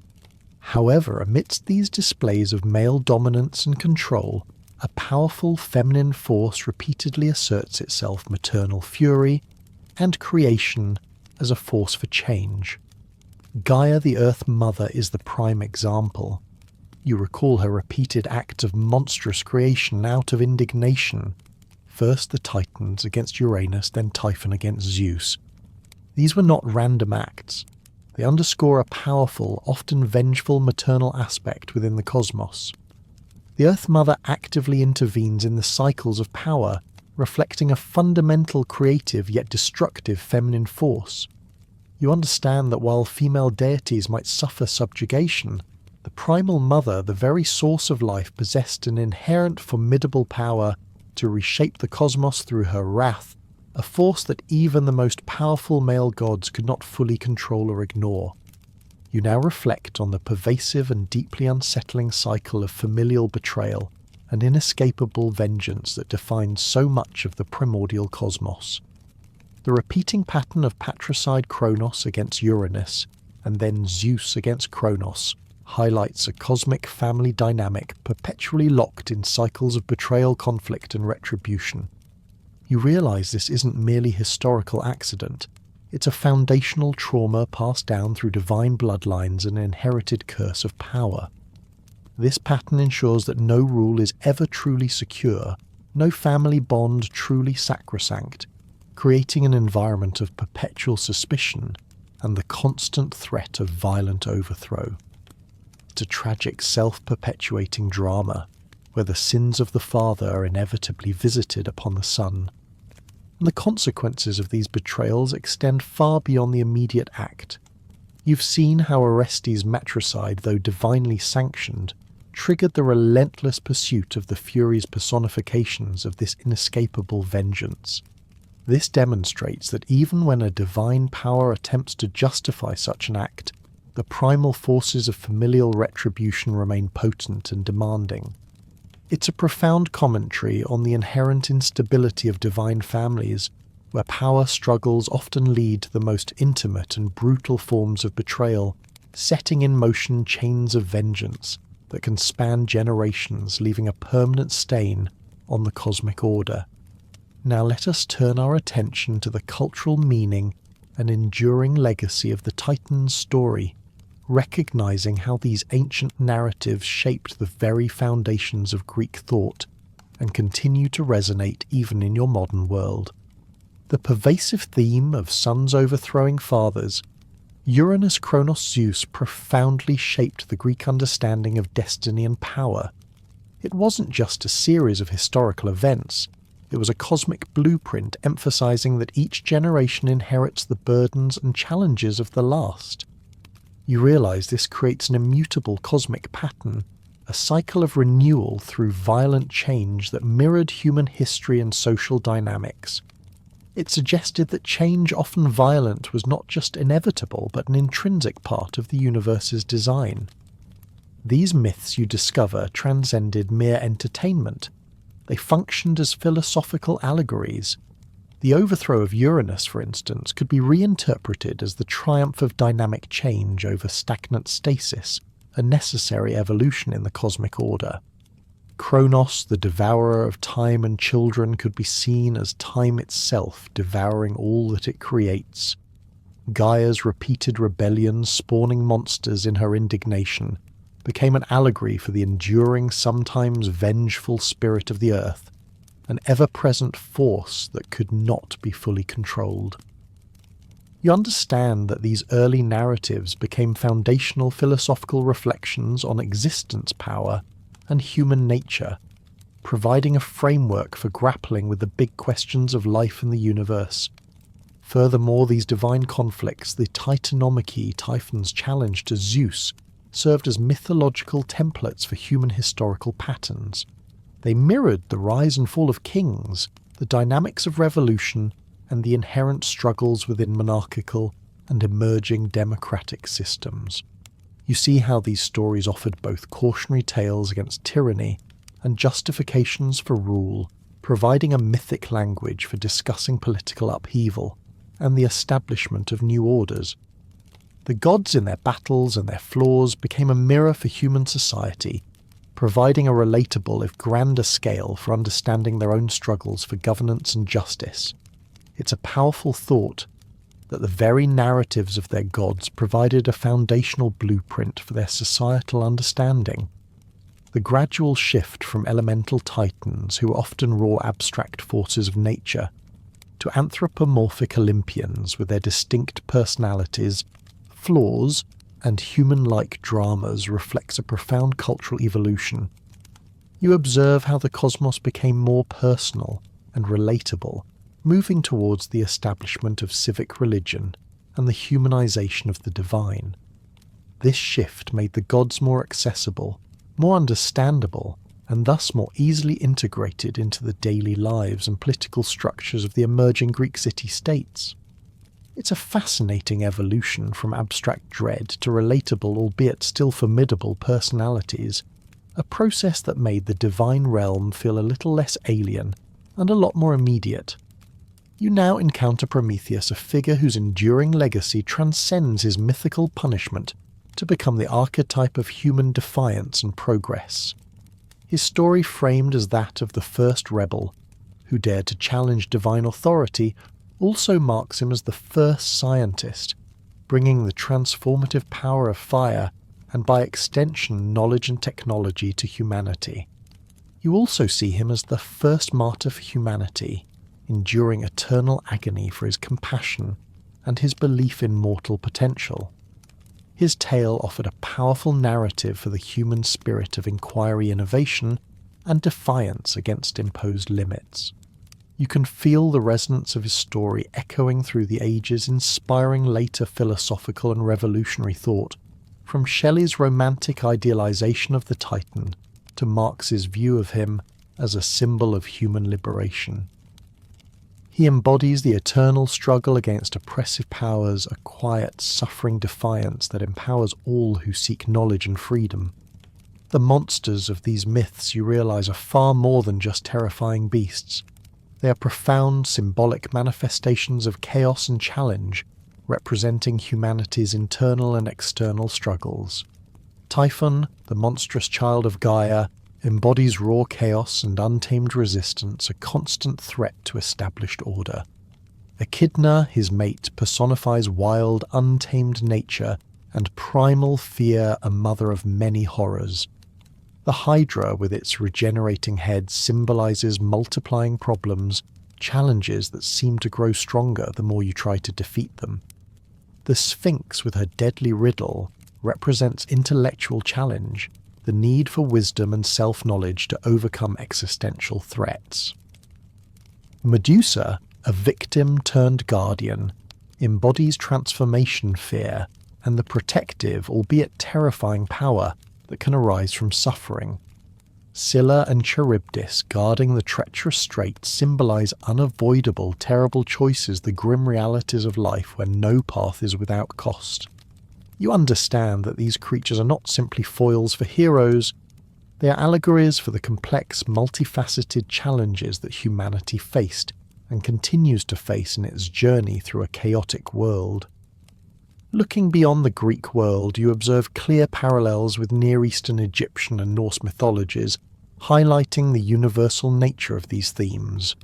However, amidst these displays of male dominance and control, a powerful feminine force repeatedly asserts itself maternal fury and creation as a force for change. Gaia the Earth Mother is the prime example. You recall her repeated acts of monstrous creation out of indignation. First the Titans against Uranus, then Typhon against Zeus. These were not random acts. They underscore a powerful, often vengeful maternal aspect within the cosmos. The Earth Mother actively intervenes in the cycles of power, reflecting a fundamental creative yet destructive feminine force. You understand that while female deities might suffer subjugation, the primal mother, the very source of life, possessed an inherent formidable power to reshape the cosmos through her wrath, a force that even the most powerful male gods could not fully control or ignore. You now reflect on the pervasive and deeply unsettling cycle of familial betrayal and inescapable vengeance that defines so much of the primordial cosmos. The repeating pattern of patricide Kronos against Uranus, and then Zeus against Kronos, highlights a cosmic family dynamic perpetually locked in cycles of betrayal, conflict, and retribution. You realize this isn't merely historical accident. It's a foundational trauma passed down through divine bloodlines and an inherited curse of power. This pattern ensures that no rule is ever truly secure, no family bond truly sacrosanct, creating an environment of perpetual suspicion and the constant threat of violent overthrow. It's a tragic self-perpetuating drama, where the sins of the father are inevitably visited upon the son. And the consequences of these betrayals extend far beyond the immediate act. You've seen how Orestes' matricide, though divinely sanctioned, triggered the relentless pursuit of the Furies' personifications of this inescapable vengeance. This demonstrates that even when a divine power attempts to justify such an act, the primal forces of familial retribution remain potent and demanding. It's a profound commentary on the inherent instability of divine families, where power struggles often lead to the most intimate and brutal forms of betrayal, setting in motion chains of vengeance that can span generations, leaving a permanent stain on the cosmic order. Now let us turn our attention to the cultural meaning and enduring legacy of the Titans' story, recognizing how these ancient narratives shaped the very foundations of Greek thought and continue to resonate even in your modern world. The pervasive theme of sons overthrowing fathers, Uranus, Kronos, Zeus profoundly shaped the Greek understanding of destiny and power. It wasn't just a series of historical events, it was a cosmic blueprint emphasizing that each generation inherits the burdens and challenges of the last. You realize this creates an immutable cosmic pattern, a cycle of renewal through violent change that mirrored human history and social dynamics. It suggested that change, often violent, was not just inevitable but an intrinsic part of the universe's design. These myths, you discover, transcended mere entertainment. They functioned as philosophical allegories. The overthrow of Uranus, for instance, could be reinterpreted as the triumph of dynamic change over stagnant stasis, a necessary evolution in the cosmic order. Kronos, the devourer of time and children, could be seen as time itself devouring all that it creates. Gaia's repeated rebellions, spawning monsters in her indignation, became an allegory for the enduring, sometimes vengeful spirit of the earth, an ever-present force that could not be fully controlled. You understand that these early narratives became foundational philosophical reflections on existence power and human nature, providing a framework for grappling with the big questions of life and the universe. Furthermore, these divine conflicts, the Titanomachy, Typhon's challenge to Zeus, served as mythological templates for human historical patterns. They mirrored the rise and fall of kings, the dynamics of revolution, and the inherent struggles within monarchical and emerging democratic systems. You see how these stories offered both cautionary tales against tyranny and justifications for rule, providing a mythic language for discussing political upheaval and the establishment of new orders. The gods in their battles and their flaws became a mirror for human society, providing a relatable, if grander scale for understanding their own struggles for governance and justice. It's a powerful thought that the very narratives of their gods provided a foundational blueprint for their societal understanding. The gradual shift from elemental titans, who are often raw abstract forces of nature, to anthropomorphic Olympians with their distinct personalities, flaws, and human-like dramas reflects a profound cultural evolution. You observe how the cosmos became more personal and relatable, moving towards the establishment of civic religion and the humanization of the divine. This shift made the gods more accessible, more understandable, and thus more easily integrated into the daily lives and political structures of the emerging Greek city-states. It's a fascinating evolution from abstract dread to relatable, albeit still formidable, personalities, a process that made the divine realm feel a little less alien and a lot more immediate. You now encounter Prometheus, a figure whose enduring legacy transcends his mythical punishment to become the archetype of human defiance and progress. His story, framed as that of the first rebel, who dared to challenge divine authority, also marks him as the first scientist, bringing the transformative power of fire and by extension knowledge and technology to humanity. You also see him as the first martyr for humanity, enduring eternal agony for his compassion and his belief in mortal potential. His tale offered a powerful narrative for the human spirit of inquiry, innovation, and defiance against imposed limits. You can feel the resonance of his story echoing through the ages, inspiring later philosophical and revolutionary thought, from Shelley's romantic idealization of the Titan to Marx's view of him as a symbol of human liberation. He embodies the eternal struggle against oppressive powers, a quiet, suffering defiance that empowers all who seek knowledge and freedom. The monsters of these myths, you realize, are far more than just terrifying beasts. They are profound, symbolic manifestations of chaos and challenge, representing humanity's internal and external struggles. Typhon, the monstrous child of Gaia, embodies raw chaos and untamed resistance, a constant threat to established order. Echidna, his mate, personifies wild, untamed nature and primal fear, a mother of many horrors. The Hydra, with its regenerating head, symbolizes multiplying problems, challenges that seem to grow stronger the more you try to defeat them. The Sphinx, with her deadly riddle, represents intellectual challenge, the need for wisdom and self-knowledge to overcome existential threats. Medusa, a victim turned guardian, embodies transformation fear and the protective, albeit terrifying power that can arise from suffering. Scylla and Charybdis, guarding the treacherous strait, symbolize unavoidable, terrible choices, the grim realities of life where no path is without cost. You understand that these creatures are not simply foils for heroes, they are allegories for the complex, multifaceted challenges that humanity faced and continues to face in its journey through a chaotic world. Looking beyond the Greek world, you observe clear parallels with Near Eastern, Egyptian and Norse mythologies, highlighting the universal nature of these themes.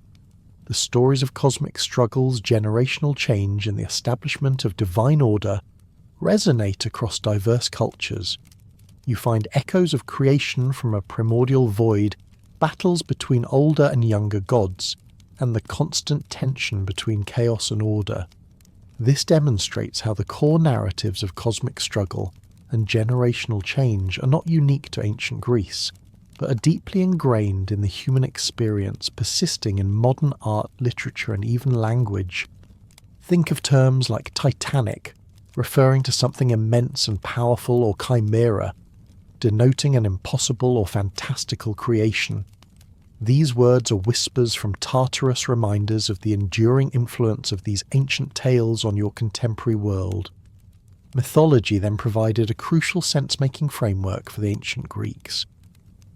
The stories of cosmic struggles, generational change and the establishment of divine order resonate across diverse cultures. You find echoes of creation from a primordial void, battles between older and younger gods, and the constant tension between chaos and order. This demonstrates how the core narratives of cosmic struggle and generational change are not unique to ancient Greece, but are deeply ingrained in the human experience, persisting in modern art, literature, and even language. Think of terms like titanic, referring to something immense and powerful, or chimera, denoting an impossible or fantastical creation. These words are whispers from Tartarus, reminders of the enduring influence of these ancient tales on your contemporary world. Mythology then provided a crucial sense-making framework for the ancient Greeks.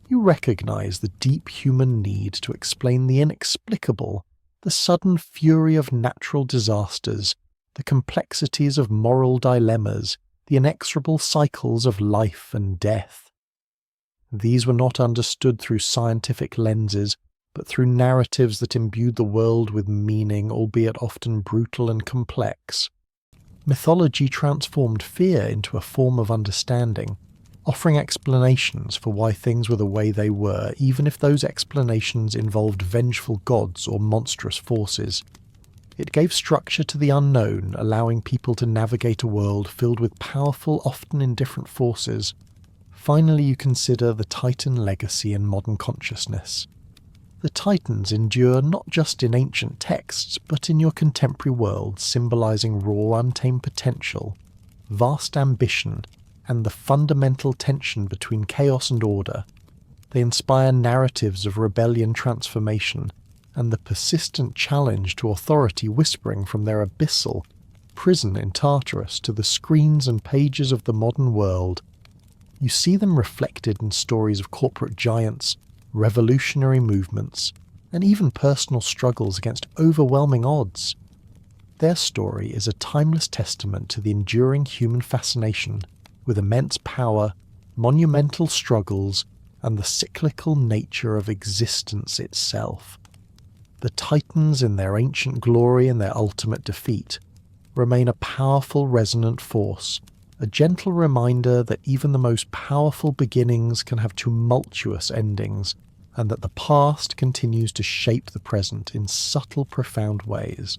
You recognize the deep human need to explain the inexplicable, the sudden fury of natural disasters, the complexities of moral dilemmas, the inexorable cycles of life and death. These were not understood through scientific lenses, but through narratives that imbued the world with meaning, albeit often brutal and complex. Mythology transformed fear into a form of understanding, offering explanations for why things were the way they were, even if those explanations involved vengeful gods or monstrous forces. It gave structure to the unknown, allowing people to navigate a world filled with powerful, often indifferent forces. Finally, you consider the Titan legacy in modern consciousness. The Titans endure not just in ancient texts, but in your contemporary world, symbolizing raw, untamed potential, vast ambition, and the fundamental tension between chaos and order. They inspire narratives of rebellion, transformation, and the persistent challenge to authority whispering from their abyssal prison in Tartarus to the screens and pages of the modern world. You see them reflected in stories of corporate giants, revolutionary movements, and even personal struggles against overwhelming odds. Their story is a timeless testament to the enduring human fascination with immense power, monumental struggles, and the cyclical nature of existence itself. The Titans, in their ancient glory and their ultimate defeat, remain a powerful resonant force, a gentle reminder that even the most powerful beginnings can have tumultuous endings, and that the past continues to shape the present in subtle, profound ways.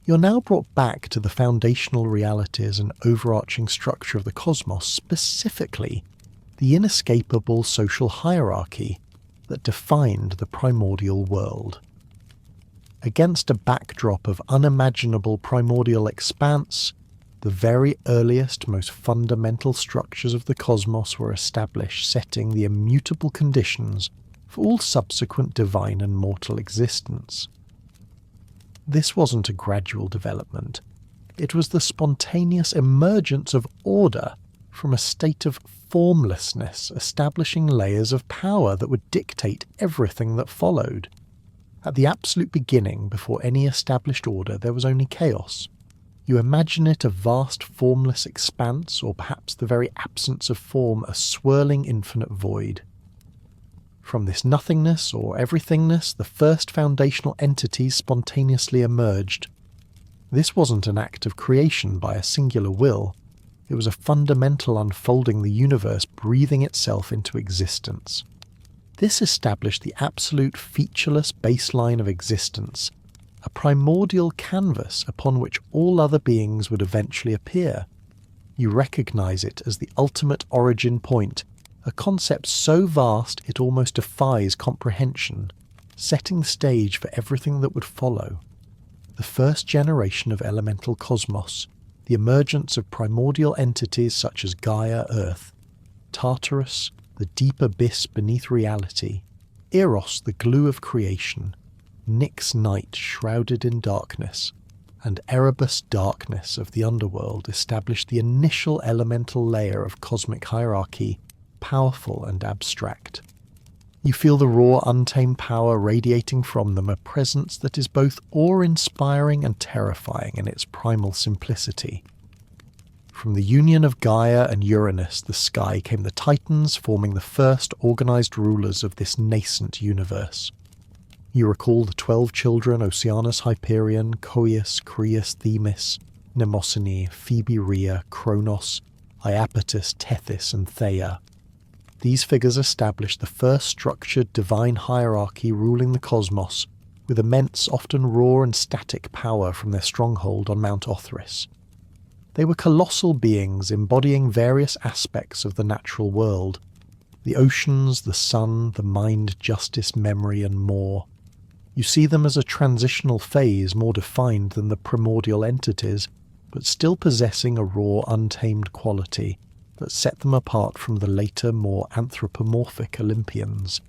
You're now brought back to the foundational realities and overarching structure of the cosmos, specifically the inescapable social hierarchy that defined the primordial world. Against a backdrop of unimaginable primordial expanse, the very earliest, most fundamental structures of the cosmos were established, setting the immutable conditions for all subsequent divine and mortal existence. This wasn't a gradual development. It was the spontaneous emergence of order from a state of formlessness, establishing layers of power that would dictate everything that followed. At the absolute beginning, before any established order, there was only chaos. You imagine it a vast formless expanse, or perhaps the very absence of form, a swirling infinite void. From this nothingness, or everythingness, the first foundational entities spontaneously emerged. This wasn't an act of creation by a singular will. It was a fundamental unfolding, the universe breathing itself into existence. This established the absolute featureless baseline of existence, a primordial canvas upon which all other beings would eventually appear. You recognize it as the ultimate origin point, a concept so vast it almost defies comprehension, setting the stage for everything that would follow. The first generation of elemental cosmos, the emergence of primordial entities such as Gaia, Earth, Tartarus, the deep abyss beneath reality, Eros, the glue of creation, Nyx, night shrouded in darkness, and Erebus, darkness of the underworld, established the initial elemental layer of cosmic hierarchy, powerful and abstract. You feel the raw, untamed power radiating from them, a presence that is both awe-inspiring and terrifying in its primal simplicity. From the union of Gaia and Uranus, the sky, came the Titans, forming the first organized rulers of this nascent universe. You recall the 12 children: Oceanus, Hyperion, Coeus, Crius, Themis, Mnemosyne, Phoebe, Rhea, Kronos, Iapetus, Tethys, and Theia. These figures established the first structured divine hierarchy ruling the cosmos, with immense, often raw and static power from their stronghold on Mount Othrys. They were colossal beings embodying various aspects of the natural world: the oceans, the sun, the mind, justice, memory, and more. You see them as a transitional phase more defined than the primordial entities, but still possessing a raw, untamed quality that set them apart from the later, more anthropomorphic Olympians.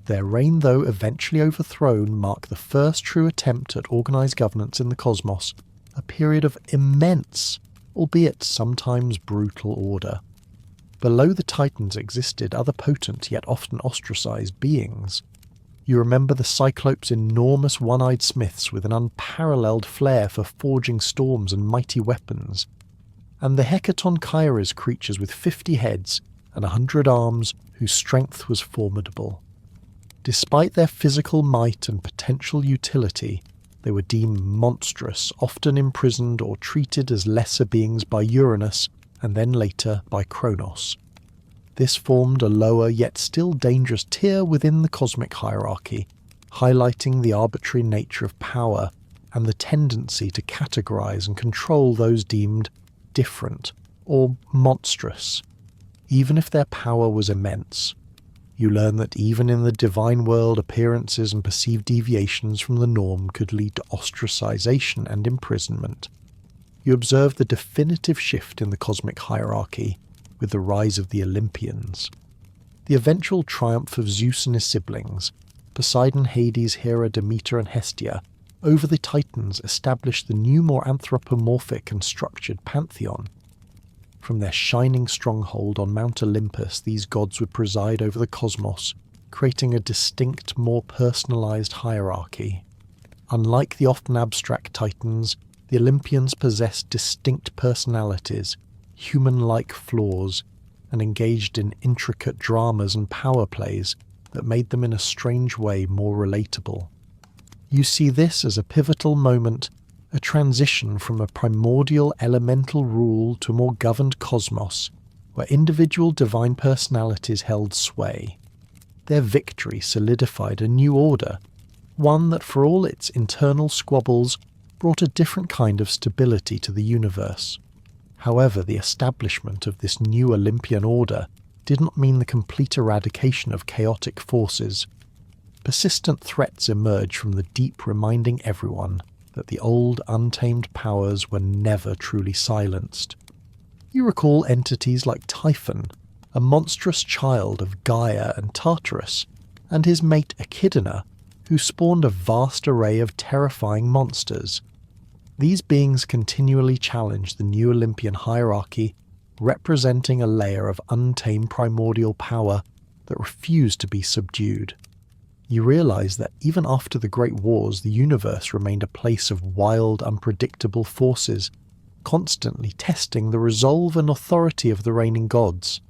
Their reign, though eventually overthrown, marked the first true attempt at organized governance in the cosmos, a period of immense, albeit sometimes brutal order. Below the Titans existed other potent yet often ostracized beings. You remember the Cyclops' enormous one-eyed smiths with an unparalleled flair for forging storms and mighty weapons, and the Hecaton Kairas creatures with 50 heads and 100 arms whose strength was formidable. Despite their physical might and potential utility, they were deemed monstrous, often imprisoned or treated as lesser beings by Uranus and then later by Kronos. This formed a lower yet still dangerous tier within the cosmic hierarchy, highlighting the arbitrary nature of power and the tendency to categorize and control those deemed different or monstrous. Even if their power was immense, you learn that even in the divine world, appearances and perceived deviations from the norm could lead to ostracization and imprisonment. You observe the definitive shift in the cosmic hierarchy with the rise of the Olympians. The eventual triumph of Zeus and his siblings, Poseidon, Hades, Hera, Demeter and Hestia, over the Titans established the new, more anthropomorphic and structured pantheon. From their shining stronghold on Mount Olympus, these gods would preside over the cosmos, creating a distinct, more personalized hierarchy. Unlike the often abstract Titans, the Olympians possessed distinct personalities, human-like flaws, and engaged in intricate dramas and power plays that made them in a strange way more relatable. You see this as a pivotal moment, a transition from a primordial elemental rule to a more governed cosmos, where individual divine personalities held sway. Their victory solidified a new order, one that for all its internal squabbles brought a different kind of stability to the universe. However, the establishment of this new Olympian order did not mean the complete eradication of chaotic forces. Persistent threats emerged from the deep, reminding everyone that the old, untamed powers were never truly silenced. You recall entities like Typhon, a monstrous child of Gaia and Tartarus, and his mate Echidna, who spawned a vast array of terrifying monsters. These beings continually challenged the new Olympian hierarchy, representing a layer of untamed primordial power that refused to be subdued. You realize that even after the Great Wars, the universe remained a place of wild, unpredictable forces, constantly testing the resolve and authority of the reigning gods.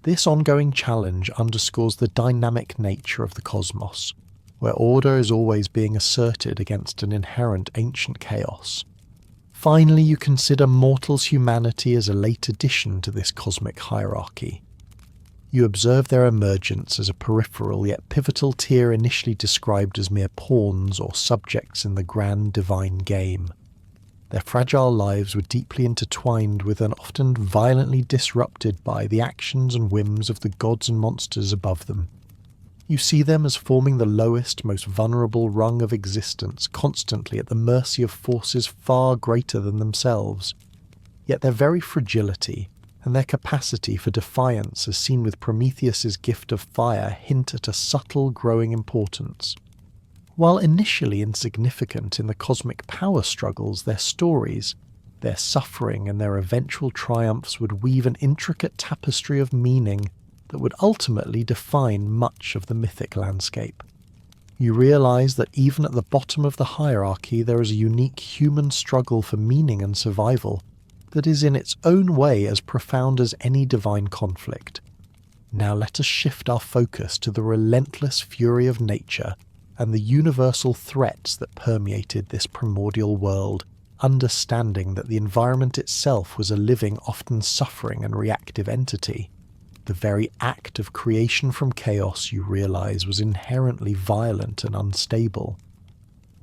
This ongoing challenge underscores the dynamic nature of the cosmos, where order is always being asserted against an inherent ancient chaos. Finally, you consider mortals' humanity as a late addition to this cosmic hierarchy. You observe their emergence as a peripheral yet pivotal tier initially described as mere pawns or subjects in the grand divine game. Their fragile lives were deeply intertwined with and often violently disrupted by the actions and whims of the gods and monsters above them. You see them as forming the lowest, most vulnerable rung of existence, constantly at the mercy of forces far greater than themselves. Yet their very fragility and their capacity for defiance, as seen with Prometheus's gift of fire, hint at a subtle growing importance. While initially insignificant in the cosmic power struggles, their stories, their suffering and their eventual triumphs would weave an intricate tapestry of meaning that would ultimately define much of the mythic landscape. You realize that even at the bottom of the hierarchy there is a unique human struggle for meaning and survival that is in its own way as profound as any divine conflict. Now let us shift our focus to the relentless fury of nature and the universal threats that permeated this primordial world, understanding that the environment itself was a living, often suffering and reactive entity. The very act of creation from chaos, you realize, was inherently violent and unstable.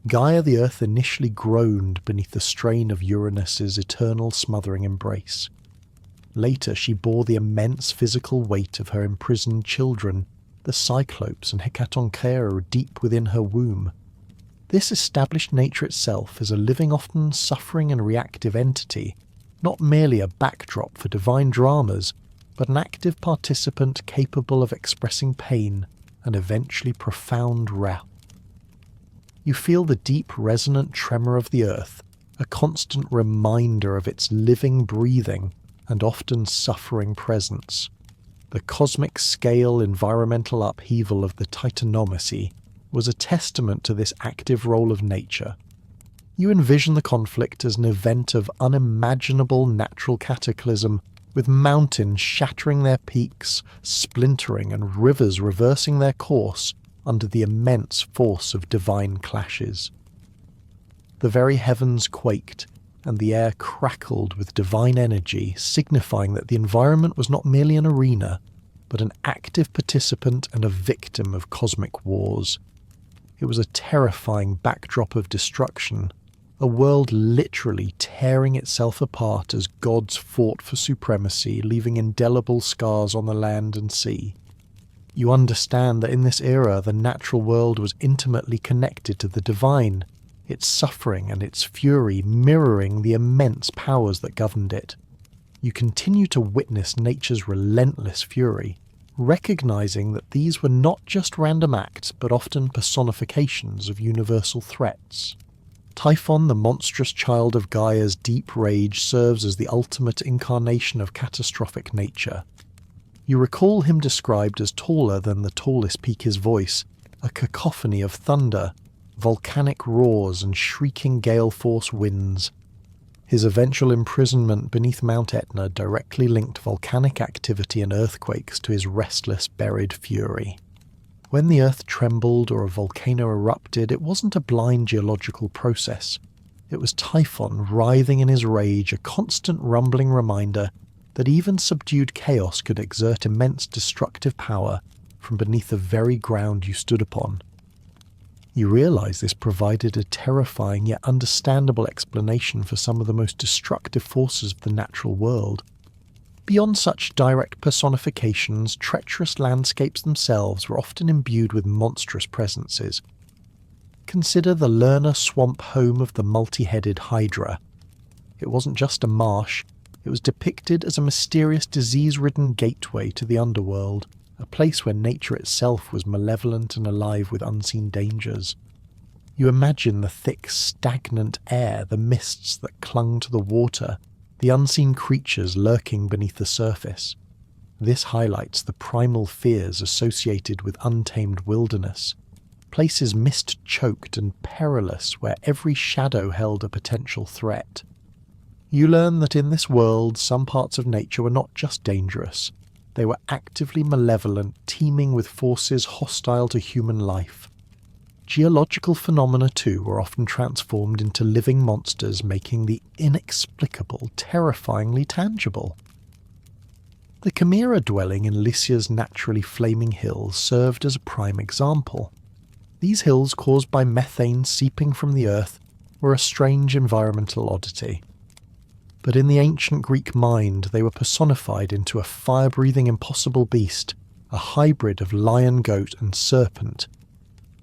Gaia the Earth initially groaned beneath the strain of Uranus's eternal smothering embrace. Later she bore the immense physical weight of her imprisoned children, the Cyclopes and Hecatoncheia, deep within her womb. This established nature itself as a living, often suffering and reactive entity, not merely a backdrop for divine dramas, but an active participant capable of expressing pain and eventually profound wrath. You feel the deep, resonant tremor of the earth, a constant reminder of its living, breathing, and often suffering presence. The cosmic scale environmental upheaval of the Titanomachy was a testament to this active role of nature. You envision the conflict as an event of unimaginable natural cataclysm with mountains shattering their peaks, splintering, and rivers reversing their course under the immense force of divine clashes. The very heavens quaked, and the air crackled with divine energy, signifying that the environment was not merely an arena, but an active participant and a victim of cosmic wars. It was a terrifying backdrop of destruction, a world literally tearing itself apart as gods fought for supremacy, leaving indelible scars on the land and sea. You understand that in this era the natural world was intimately connected to the divine, its suffering and its fury mirroring the immense powers that governed it. You continue to witness nature's relentless fury, recognizing that these were not just random acts but often personifications of universal threats. Typhon, the monstrous child of Gaia's deep rage, serves as the ultimate incarnation of catastrophic nature. You recall him described as taller than the tallest peak his voice, a cacophony of thunder, volcanic roars and shrieking gale-force winds. His eventual imprisonment beneath Mount Etna directly linked volcanic activity and earthquakes to his restless, buried fury. When the earth trembled or a volcano erupted, it wasn't a blind geological process. It was Typhon writhing in his rage, a constant rumbling reminder that even subdued chaos could exert immense destructive power from beneath the very ground you stood upon. You realize this provided a terrifying yet understandable explanation for some of the most destructive forces of the natural world. Beyond such direct personifications, treacherous landscapes themselves were often imbued with monstrous presences. Consider the Lerner swamp home of the multi-headed Hydra. It wasn't just a marsh, it was depicted as a mysterious disease-ridden gateway to the underworld, a place where nature itself was malevolent and alive with unseen dangers. You imagine the thick, stagnant air, the mists that clung to the water, the unseen creatures lurking beneath the surface. This highlights the primal fears associated with untamed wilderness, places mist-choked and perilous where every shadow held a potential threat. You learn that in this world some parts of nature were not just dangerous, they were actively malevolent, teeming with forces hostile to human life. Geological phenomena too were often transformed into living monsters, making the inexplicable terrifyingly tangible. The Chimera dwelling in Lycia's naturally flaming hills served as a prime example. These hills, caused by methane seeping from the earth, were a strange environmental oddity. But in the ancient Greek mind, they were personified into a fire-breathing impossible beast, a hybrid of lion, goat, and serpent.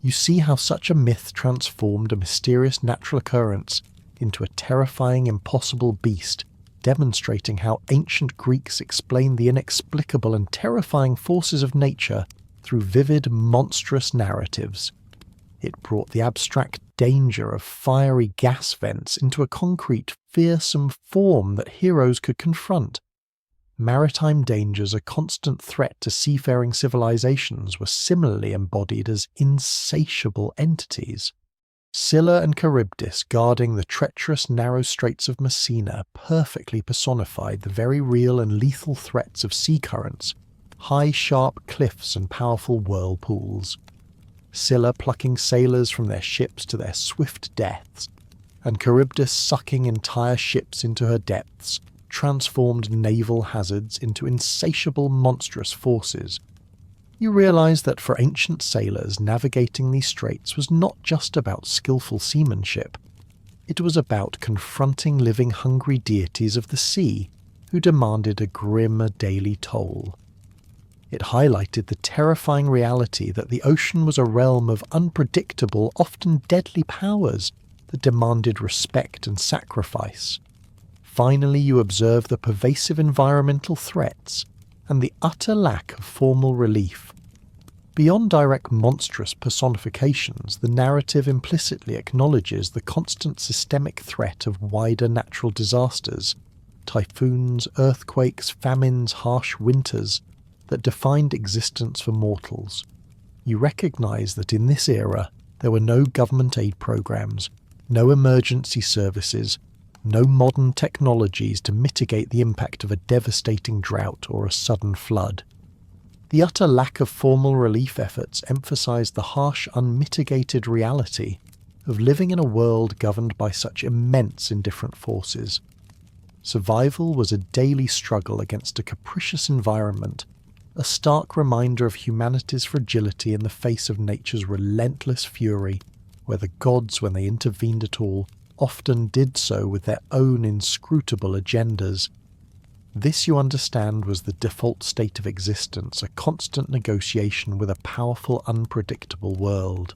You see how such a myth transformed a mysterious natural occurrence into a terrifying, impossible beast, demonstrating how ancient Greeks explained the inexplicable and terrifying forces of nature through vivid, monstrous narratives. It brought the abstract danger of fiery gas vents into a concrete, fearsome form that heroes could confront. Maritime dangers, a constant threat to seafaring civilizations, were similarly embodied as insatiable entities. Scylla and Charybdis, guarding the treacherous narrow straits of Messina, perfectly personified the very real and lethal threats of sea currents, high sharp cliffs and powerful whirlpools. Scylla plucking sailors from their ships to their swift deaths, and Charybdis sucking entire ships into her depths, transformed naval hazards into insatiable monstrous forces. You realize that for ancient sailors, navigating these straits was not just about skillful seamanship. It was about confronting living hungry deities of the sea, who demanded a grim daily toll. It highlighted the terrifying reality that the ocean was a realm of unpredictable, often deadly powers that demanded respect and sacrifice. Finally, you observe the pervasive environmental threats and the utter lack of formal relief. Beyond direct monstrous personifications, the narrative implicitly acknowledges the constant systemic threat of wider natural disasters, typhoons, earthquakes, famines, harsh winters, that defined existence for mortals. You recognize that in this era, there were no government aid programs, no emergency services, no modern technologies to mitigate the impact of a devastating drought or a sudden flood. The utter lack of formal relief efforts emphasized the harsh, unmitigated reality of living in a world governed by such immense indifferent forces. Survival was a daily struggle against a capricious environment, a stark reminder of humanity's fragility in the face of nature's relentless fury, where the gods, when they intervened at all, often did so with their own inscrutable agendas. This, you understand, was the default state of existence, a constant negotiation with a powerful, unpredictable world.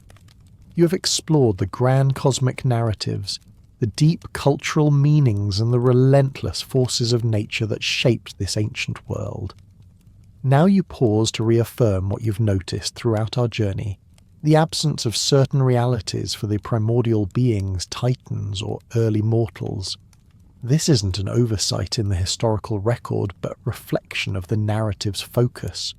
You have explored the grand cosmic narratives, the deep cultural meanings and the relentless forces of nature that shaped this ancient world. Now you pause to reaffirm what you've noticed throughout our journey, the absence of certain realities for the primordial beings, titans, or early mortals. This isn't an oversight in the historical record, but reflection of the narrative's focus.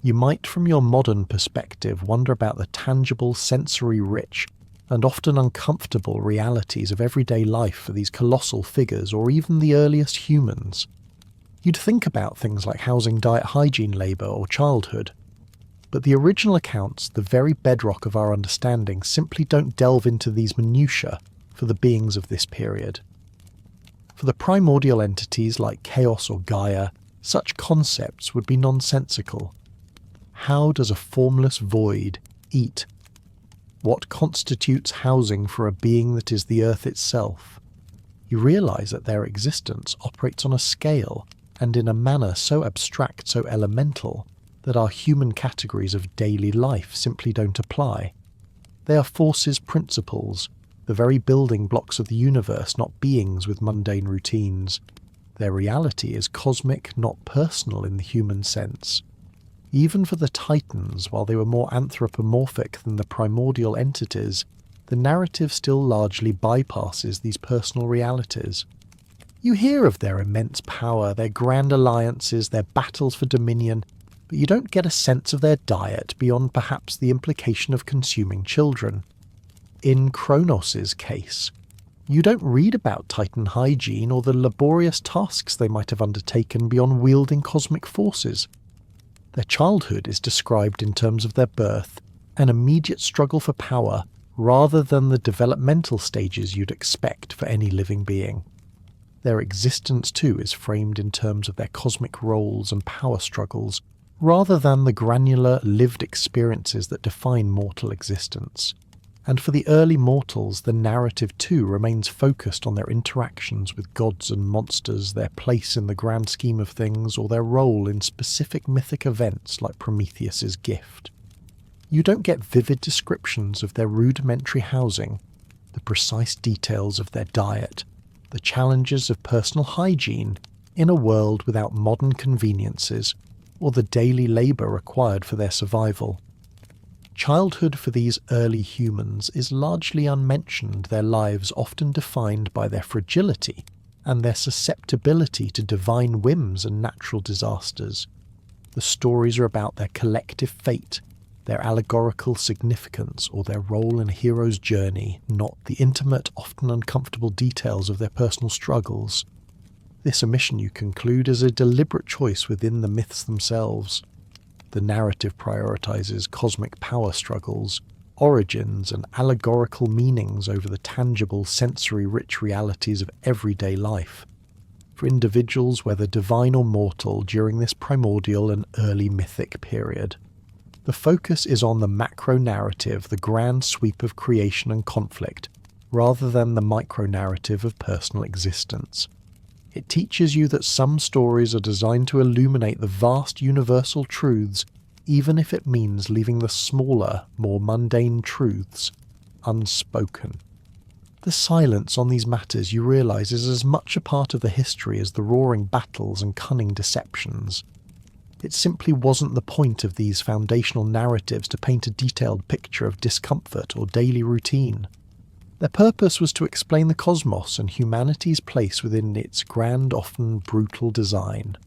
You might, from your modern perspective, wonder about the tangible, sensory-rich, and often uncomfortable realities of everyday life for these colossal figures, or even the earliest humans. You'd think about things like housing diet hygiene labour or childhood. But the original accounts, the very bedrock of our understanding, simply don't delve into these minutiae for the beings of this period. For the primordial entities like chaos or Gaia, such concepts would be nonsensical. How does a formless void eat? What constitutes housing for a being that is the earth itself? You realise that their existence operates on a scale and in a manner so abstract, so elemental, that our human categories of daily life simply don't apply. They are forces, principles, the very building blocks of the universe, not beings with mundane routines. Their reality is cosmic, not personal in the human sense. Even for the Titans, while they were more anthropomorphic than the primordial entities, the narrative still largely bypasses these personal realities. You hear of their immense power, their grand alliances, their battles for dominion, but you don't get a sense of their diet beyond perhaps the implication of consuming children. In Kronos' case, you don't read about Titan hygiene or the laborious tasks they might have undertaken beyond wielding cosmic forces. Their childhood is described in terms of their birth, an immediate struggle for power, rather than the developmental stages you'd expect for any living being. Their existence, too, is framed in terms of their cosmic roles and power struggles, rather than the granular, lived experiences that define mortal existence. And for the early mortals, the narrative too remains focused on their interactions with gods and monsters, their place in the grand scheme of things, or their role in specific mythic events like Prometheus's gift. You don't get vivid descriptions of their rudimentary housing, the precise details of their diet, the challenges of personal hygiene in a world without modern conveniences, or the daily labour required for their survival. Childhood for these early humans is largely unmentioned, their lives often defined by their fragility and their susceptibility to divine whims and natural disasters. The stories are about their collective fate, their allegorical significance, or their role in a hero's journey, not the intimate, often uncomfortable details of their personal struggles. This omission, you conclude, is a deliberate choice within the myths themselves. The narrative prioritizes cosmic power struggles, origins, and allegorical meanings over the tangible, sensory-rich realities of everyday life. For individuals, whether divine or mortal, during this primordial and early mythic period. The focus is on the macro-narrative, the grand sweep of creation and conflict, rather than the micro-narrative of personal existence. It teaches you that some stories are designed to illuminate the vast universal truths, even if it means leaving the smaller, more mundane truths unspoken. The silence on these matters, you realise, is as much a part of the history as the roaring battles and cunning deceptions. It simply wasn't the point of these foundational narratives to paint a detailed picture of discomfort or daily routine. Their purpose was to explain the cosmos and humanity's place within its grand, often brutal design.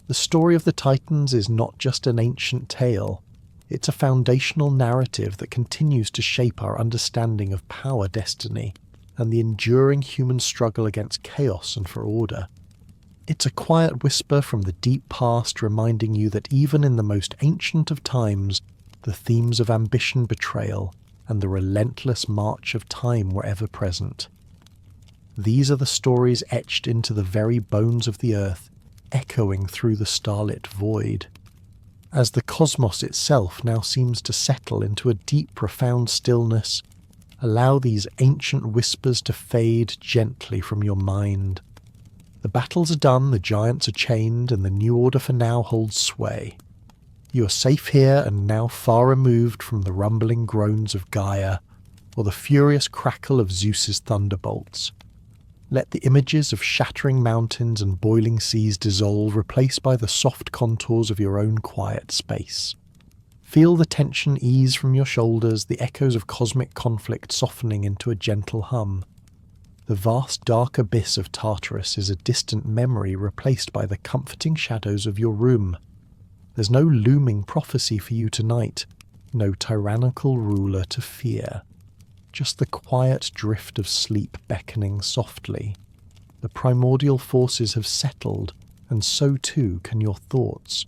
The story of the Titans is not just an ancient tale, it's a foundational narrative that continues to shape our understanding of power, destiny, and the enduring human struggle against chaos and for order. It's a quiet whisper from the deep past reminding you that even in the most ancient of times, the themes of ambition, betrayal, and the relentless march of time were ever present. These are the stories etched into the very bones of the earth, echoing through the starlit void. As the cosmos itself now seems to settle into a deep, profound stillness, allow these ancient whispers to fade gently from your mind. The battles are done, the giants are chained, and the new order for now holds sway. You are safe here and now, far removed from the rumbling groans of Gaia or the furious crackle of Zeus's thunderbolts. Let the images of shattering mountains and boiling seas dissolve, replaced by the soft contours of your own quiet space. Feel the tension ease from your shoulders, the echoes of cosmic conflict softening into a gentle hum. The vast dark abyss of Tartarus is a distant memory replaced by the comforting shadows of your room. There's no looming prophecy for you tonight, no tyrannical ruler to fear. Just the quiet drift of sleep beckoning softly. The primordial forces have settled, and so too can your thoughts.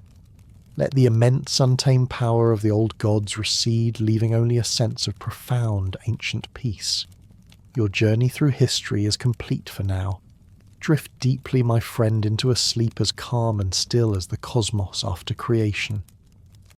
Let the immense untamed power of the old gods recede, leaving only a sense of profound ancient peace. Your journey through history is complete for now. Drift deeply, my friend, into a sleep as calm and still as the cosmos after creation.